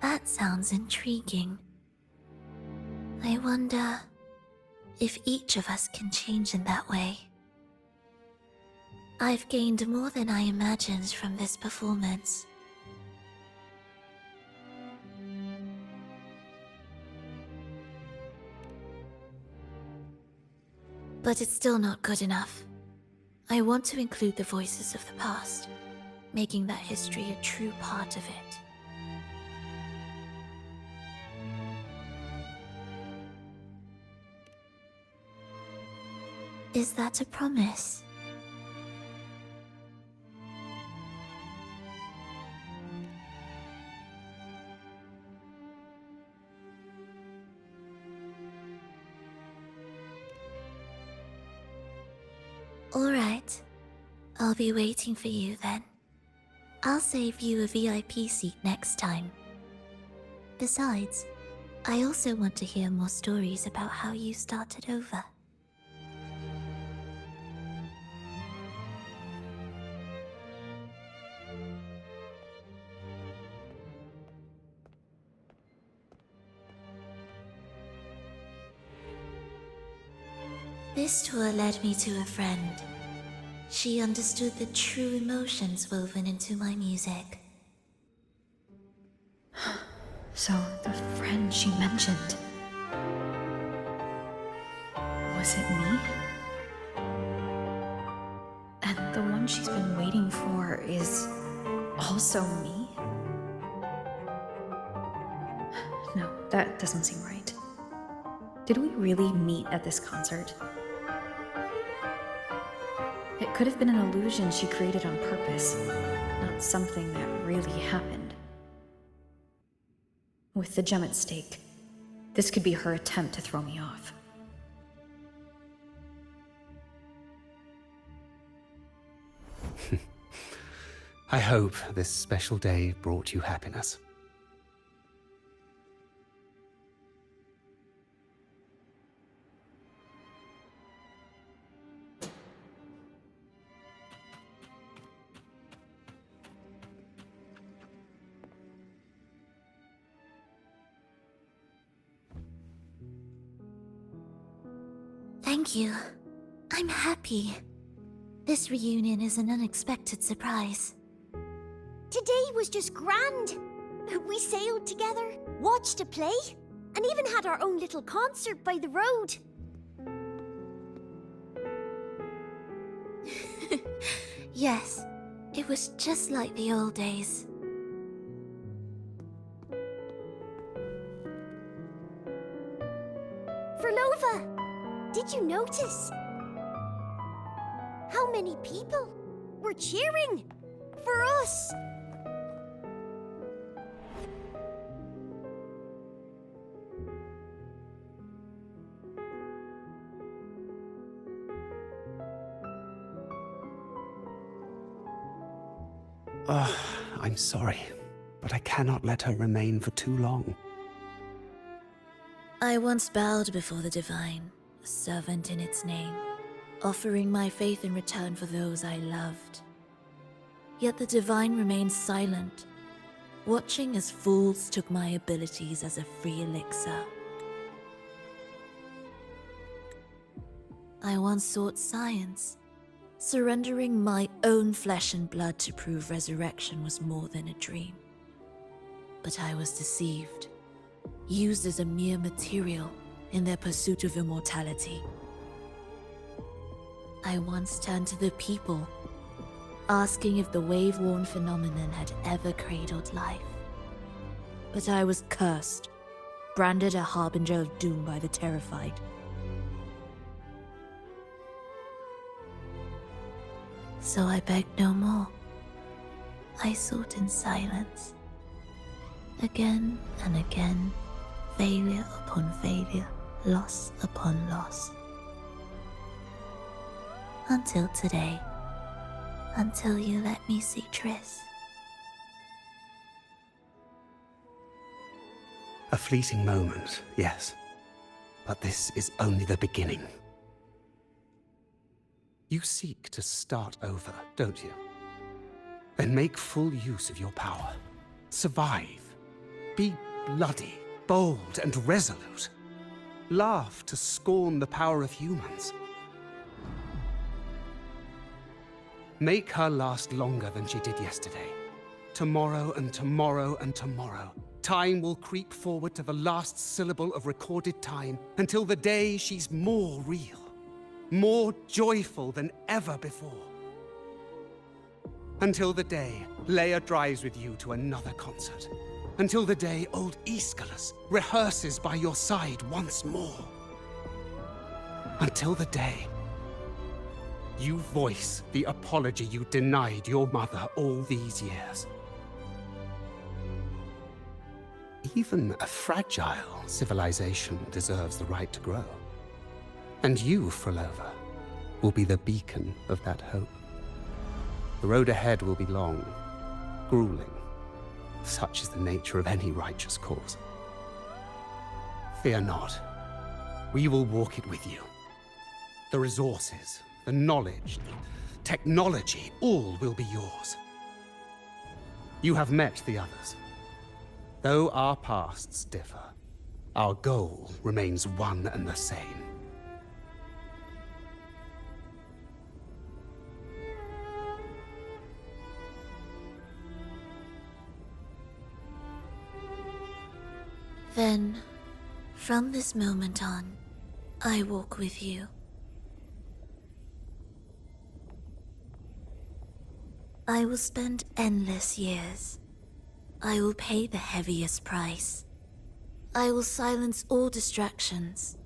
H: That sounds intriguing. I wonder if each of us can change in that way. I've gained more than I imagined from this performance. But it's still not good enough. I want to include the voices of the past, making that history a true part of it. Is that a promise? All right. I'll be waiting for you then. I'll save you a VIP seat next time. Besides, I also want to hear more stories about how you started over. This tour led me to a friend. She understood the true emotions woven into my music.
D: So, the friend she mentioned. Was it me? And the one she's been waiting for is also me? No, that doesn't seem right. Did we really meet at this concert? It could have been an illusion she created on purpose, not something that really happened. With the gem at stake, this could be her attempt to throw me off.
N: I hope this special day brought you happiness.
H: Thank you. I'm happy. This reunion is an unexpected surprise.
C: Today was just grand. We sailed together, watched a play, and even had our own little concert by the road.
H: Yes, it was just like the old days.
C: Verlova, did you notice? How many people were cheering for us?
N: I'm sorry, but I cannot let her remain for too long.
H: I once bowed before the Divine, a servant in its name, offering my faith in return for those I loved. Yet the Divine remained silent, watching as fools took my abilities as a free elixir. I once sought science, surrendering my own flesh and blood to prove resurrection was more than a dream. But I was deceived, used as a mere material in their pursuit of immortality. I once turned to the people, asking if the wave-worn phenomenon had ever cradled life. But I was cursed, branded a harbinger of doom by the terrified. So I begged no more. I sought in silence. Again and again, failure upon failure, loss upon loss. Until today. Until you let me see Triss.
N: A fleeting moment, yes. But this is only the beginning. You seek to start over, don't you? Then make full use of your power. Survive. Be bloody, bold, and resolute. Laugh to scorn the power of humans. Make her last longer than she did yesterday. Tomorrow and tomorrow and tomorrow. Time will creep forward to the last syllable of recorded time until the day she's more real. More joyful than ever before. Until the day Leia drives with you to another concert. Until the day old Aeschylus rehearses by your side once more. Until the day you voice the apology you denied your mother all these years. Even a fragile civilization deserves the right to grow. And you, Frolova, will be the beacon of that hope. The road ahead will be long, grueling. Such is the nature of any righteous cause. Fear not. We will walk it with you. The resources, the knowledge, the technology, all will be yours. You have met the others. Though our pasts differ, our goal remains one and the same.
H: Then, from this moment on, I walk with you. I will spend endless years. I will pay the heaviest price. I will silence all distractions.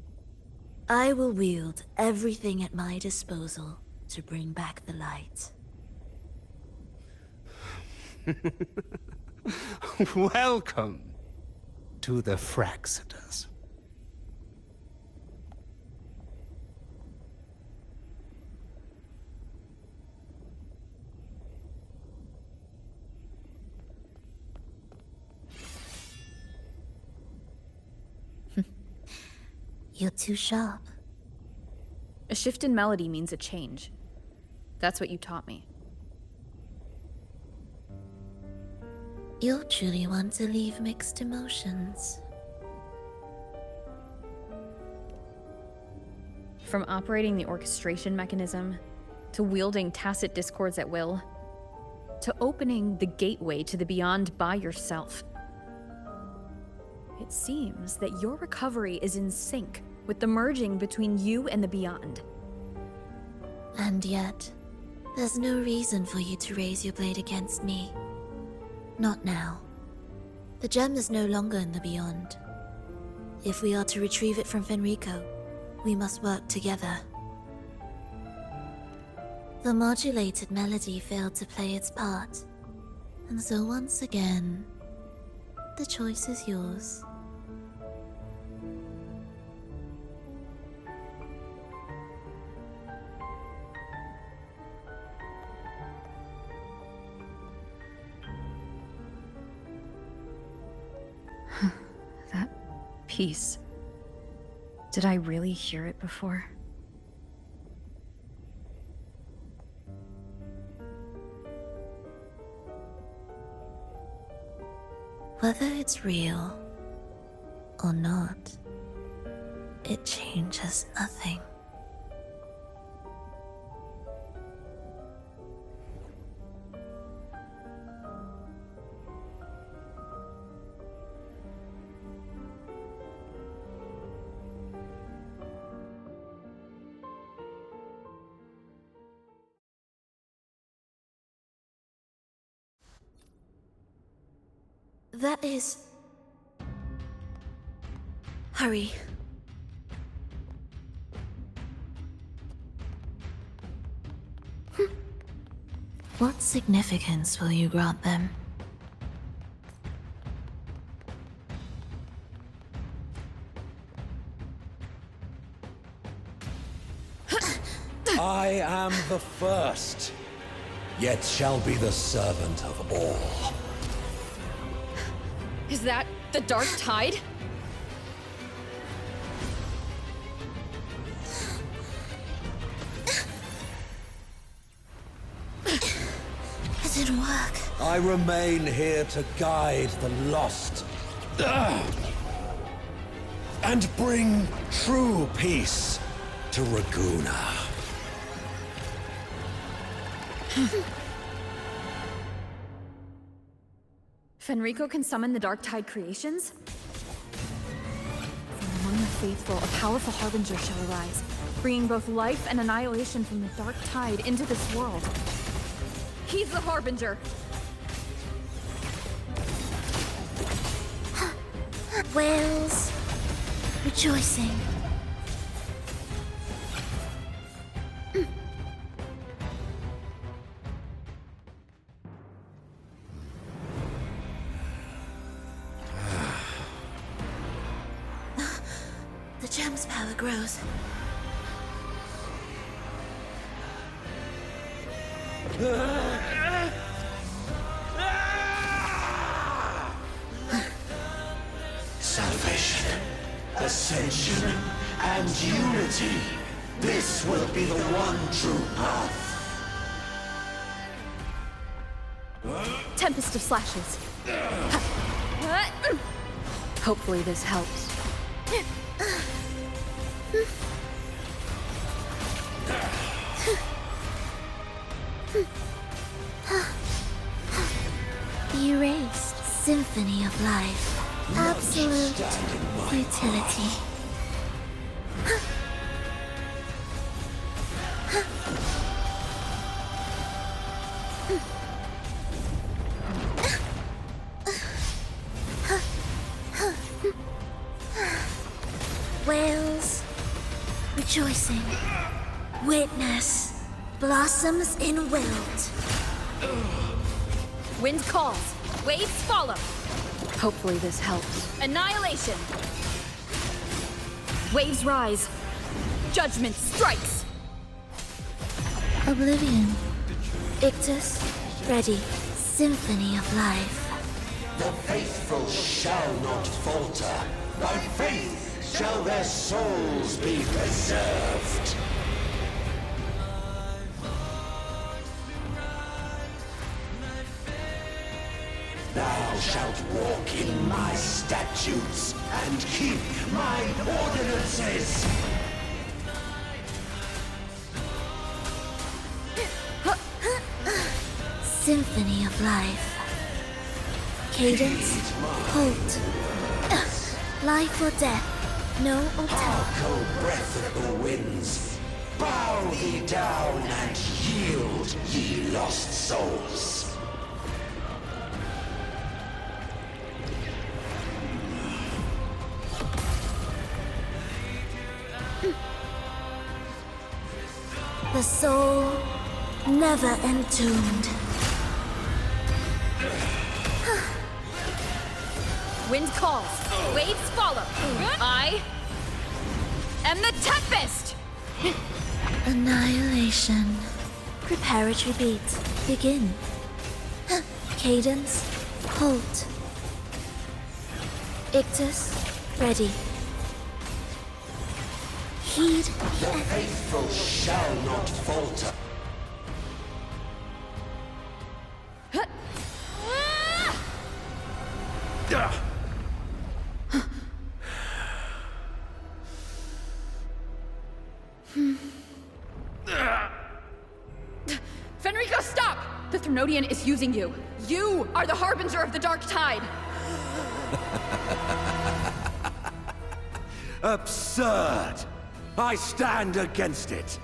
H: I will wield everything at my disposal to bring back the light.
N: Welcome to the Fraxiters.
H: You're too sharp.
D: A shift in melody means a change. That's what you taught me.
H: You'll truly want to leave mixed emotions.
D: From operating the orchestration mechanism, to wielding tacit discords at will, to opening the gateway to the beyond by yourself. It seems that your recovery is in sync with the merging between you and the beyond.
H: And yet, there's no reason for you to raise your blade against me. Not now. The gem is no longer in the beyond. If we are to retrieve it from Fenrico, we must work together. The modulated melody failed to play its part, and so once again, the choice is yours.
D: That piece. Did I really hear it before?
H: Whether it's real or not, it changes nothing. That is... Hurry. What significance will you grant them?
G: I am the first, yet shall be the servant of all.
D: Is that the Dark Tide?
H: It didn't work.
G: I remain here to guide the lost. And bring true peace to Raguna.
D: Fenrico can summon the Dark Tide creations? From among the faithful, a powerful harbinger shall arise, bringing both life and annihilation from the Dark Tide into this world. He's the harbinger!
H: Whales rejoicing. The gem's power grows.
R: Salvation, ascension, and unity. This will be the one true path.
D: Tempest of slashes. Hopefully this helps.
H: The erased symphony of life.
C: Absolute futility. Whales rejoicing. Witness blossoms in wilt.
D: Wind calls. Waves follow. Hopefully this helps. Annihilation! Waves rise. Judgment strikes!
H: Oblivion. Ictus, ready. Symphony of life.
B: The faithful shall not falter. By faith shall their souls be preserved. Thou shalt walk in my statutes and keep my ordinances.
H: Symphony of life. Cadence, halt. Life or death, no alternative.
B: Hark, O breath of the winds, bow thee down and yield, ye lost souls.
H: The soul never entombed.
D: Wind calls. Waves follow. I am the Tempest!
H: Annihilation. Preparatory beat. Begin. Cadence. Halt. Ictus. Ready. Heed
B: The faithful shall not falter.
D: Fenrico, stop! The Thrunodian is using you. You are the harbinger of the Dark Tide.
F: Absurd! I stand against it.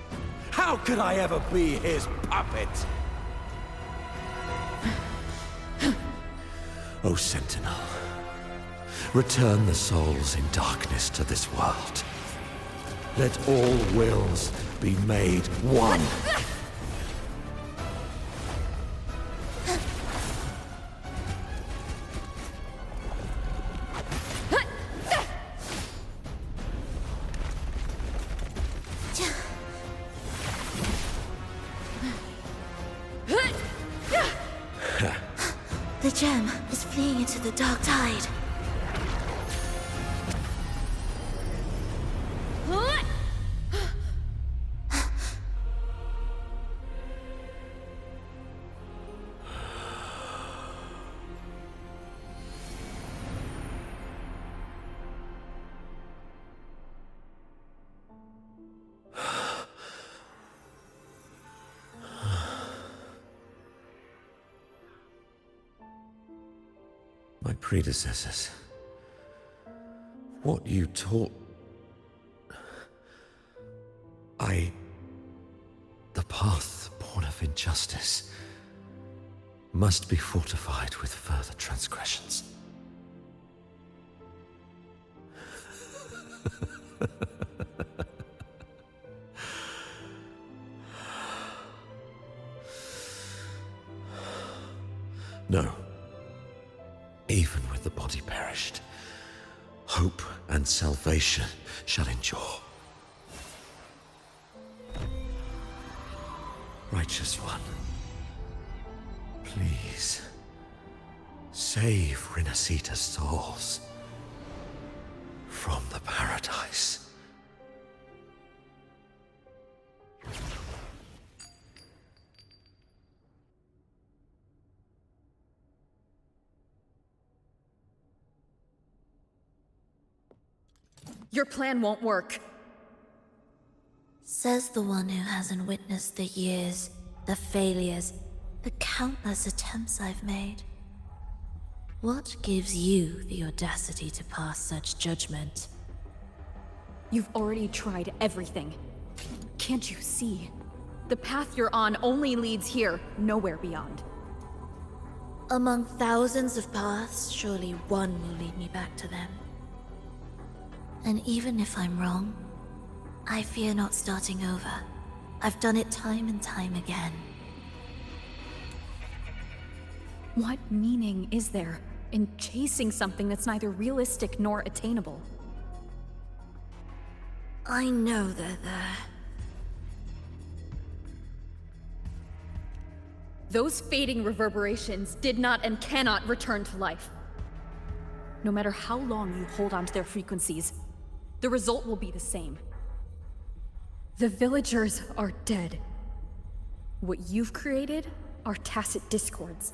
F: How could I ever be his puppet?
G: O Sentinel, return the souls in darkness to this world. Let all wills be made one.
H: The gem is fleeing into the dark tide.
G: My predecessors. What you taught... The path born of injustice must be fortified with further transgressions. No. Even with the body perished, hope and salvation shall endure. Righteous One, please, save Renascita's souls from the paradise.
D: Your plan won't work.
H: Says the one who hasn't witnessed the years, the failures, the countless attempts I've made. What gives you the audacity to pass such judgment?
D: You've already tried everything. Can't you see? The path you're on only leads here, nowhere beyond.
H: Among thousands of paths, surely one will lead me back to them. And even if I'm wrong, I fear not starting over. I've done it time and time again.
D: What meaning is there in chasing something that's neither realistic nor attainable?
H: I know they're there.
D: Those fading reverberations did not and cannot return to life. No matter how long you hold on to their frequencies, the result will be the same. The villagers are dead. What you've created are tacit discords.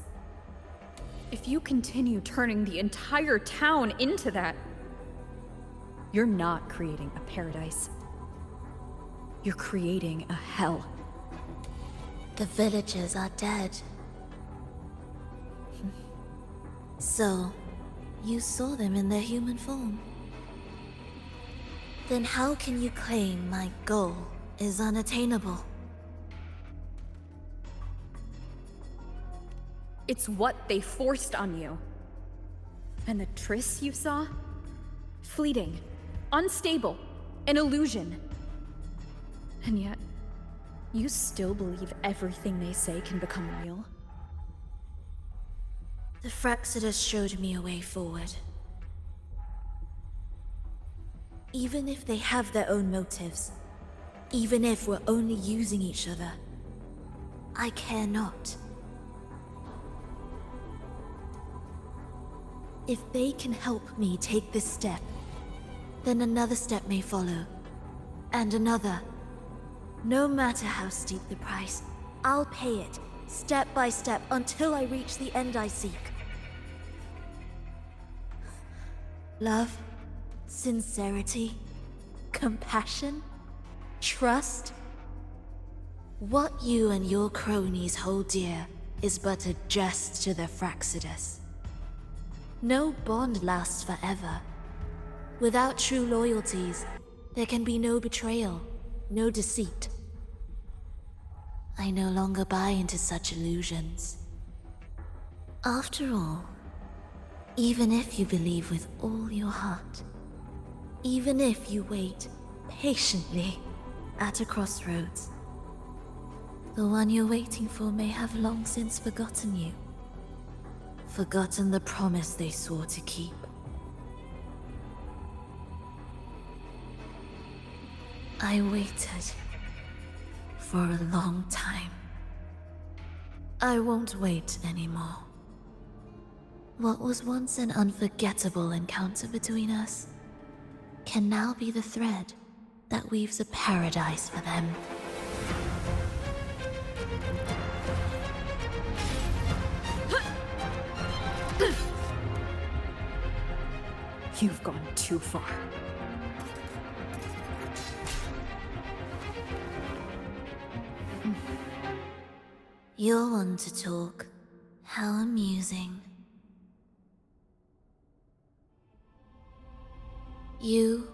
D: If you continue turning the entire town into that, you're not creating a paradise. You're creating a hell.
H: The villagers are dead. So, you saw them in their human form. Then how can you claim my goal is unattainable?
D: It's what they forced on you. And the trysts you saw? Fleeting, unstable, an illusion. And yet, you still believe everything they say can become real?
H: The Fraxidus showed me a way forward. Even if they have their own motives, even if we're only using each other, I care not. If they can help me take this step, then another step may follow, and another. No matter how steep the price, I'll pay it, step by step, until I reach the end I seek. Love, sincerity, compassion, trust. What you and your cronies hold dear is but a jest to the Fraxidus. No bond lasts forever. Without true loyalties, there can be no betrayal, no deceit. I no longer buy into such illusions. After all, even if you believe with all your heart, even if you wait patiently at a crossroads, the one you're waiting for may have long since forgotten you. Forgotten the promise they swore to keep. I waited for a long time. I won't wait anymore. What was once an unforgettable encounter between us can now be the thread that weaves a paradise for them.
D: You've gone too far.
H: You're one to talk. How amusing. You,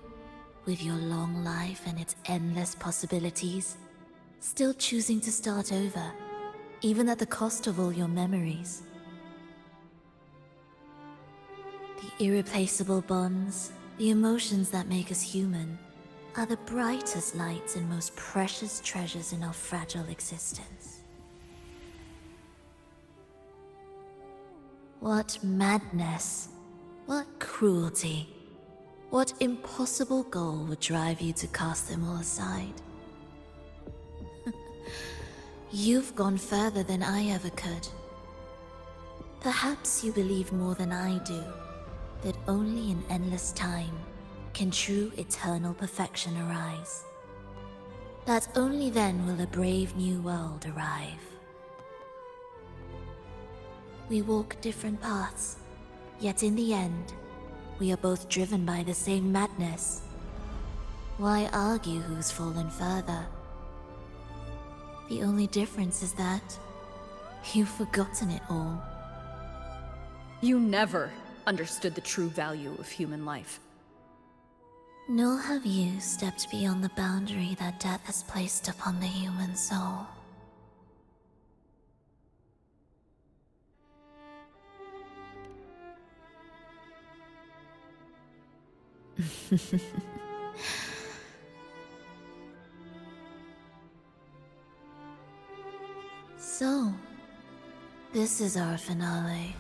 H: with your long life and its endless possibilities, still choosing to start over, even at the cost of all your memories. The irreplaceable bonds, the emotions that make us human, are the brightest lights and most precious treasures in our fragile existence. What madness, what cruelty, what impossible goal would drive you to cast them all aside? You've gone further than I ever could. Perhaps you believe more than I do, that only in endless time can true eternal perfection arise. That only then will a brave new world arrive. We walk different paths, yet in the end, we are both driven by the same madness. Why argue who's fallen further? The only difference is that you've forgotten it all.
D: You never understood the true value of human life.
H: Nor have you stepped beyond the boundary that death has placed upon the human soul. So, this is our finale.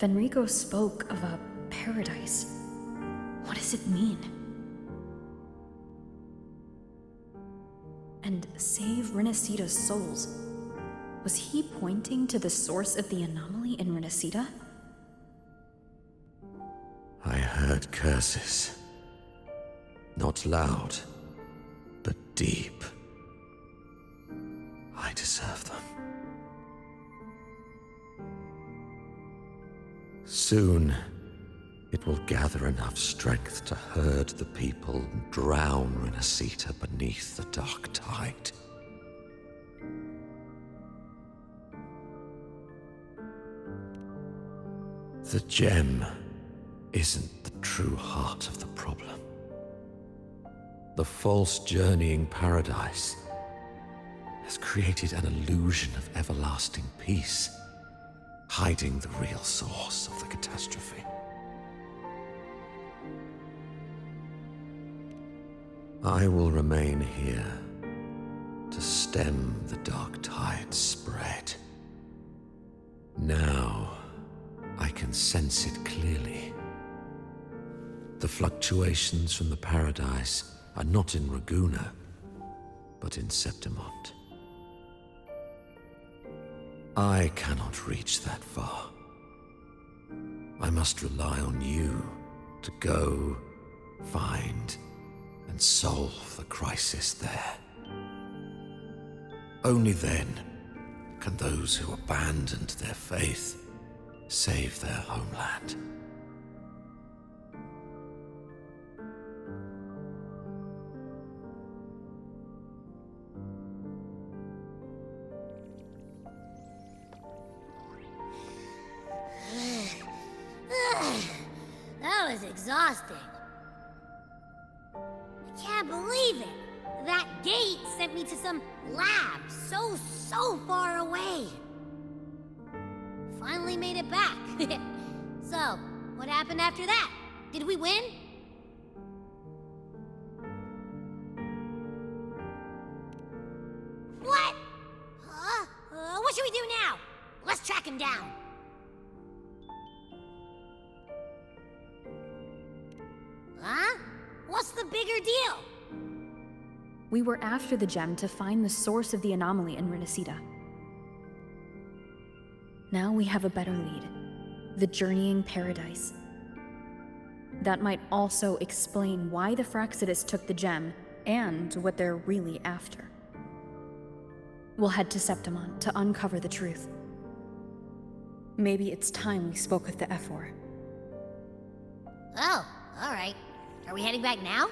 D: Fenrico spoke of a paradise. What does it mean? And save Renascita's souls. Was he pointing to the source of the anomaly in Renascita?
G: I heard curses. Not loud, but deep. I deserve them. Soon, it will gather enough strength to herd the people and drown Renascita beneath the dark tide. The gem isn't the true heart of the problem. The false journeying paradise has created an illusion of everlasting peace, hiding the real source of the catastrophe. I will remain here to stem the dark tide's spread. Now, I can sense it clearly. The fluctuations from the paradise are not in Raguna, but in Septimont. I cannot reach that far. I must rely on you to go, find, and solve the crisis there. Only then can those who abandoned their faith save their homeland.
P: That was exhausting. I can't believe it. That did me to some lab so far away. Finally made it back. So, what happened after that? Did we win? What? Huh? What should we do now? Let's track him down. Huh? What's the bigger deal?
D: We were after the gem to find the source of the anomaly in Renascita. Now we have a better lead. The journeying paradise. That might also explain why the Fraxidus took the gem, and what they're really after. We'll head to Septimon to uncover the truth. Maybe it's time we spoke with the Ephor.
P: Oh, alright. Are we heading back now?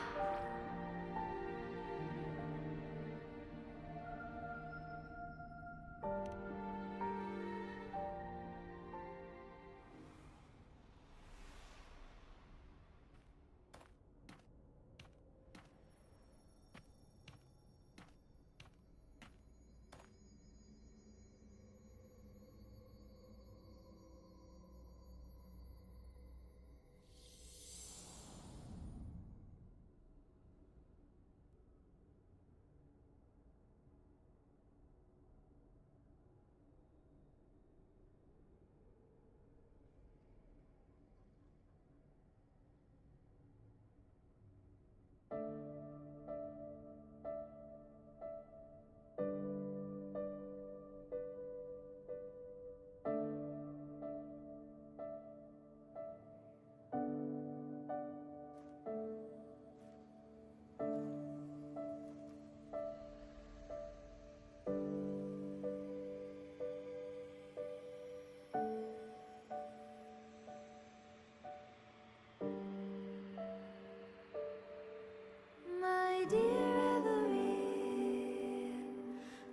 E: My dear Every,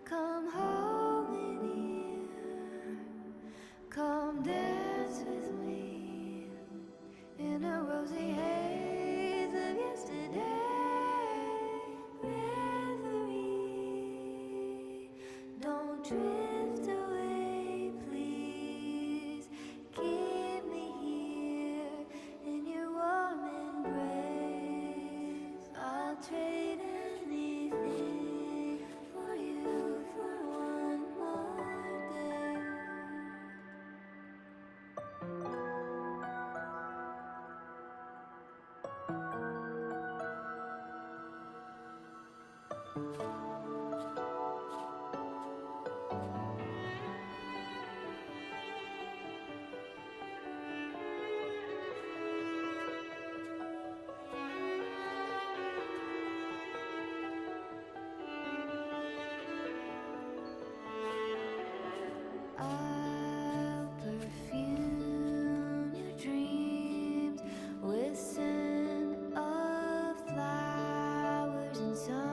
E: come home in here. Come dance with me in a rosy haze of yesterday. Reverie, don't drift away, please. Keep me here in your warm embrace. I'll trade anything for you for one more day. I'll perfume your dreams with scent of flowers and sun.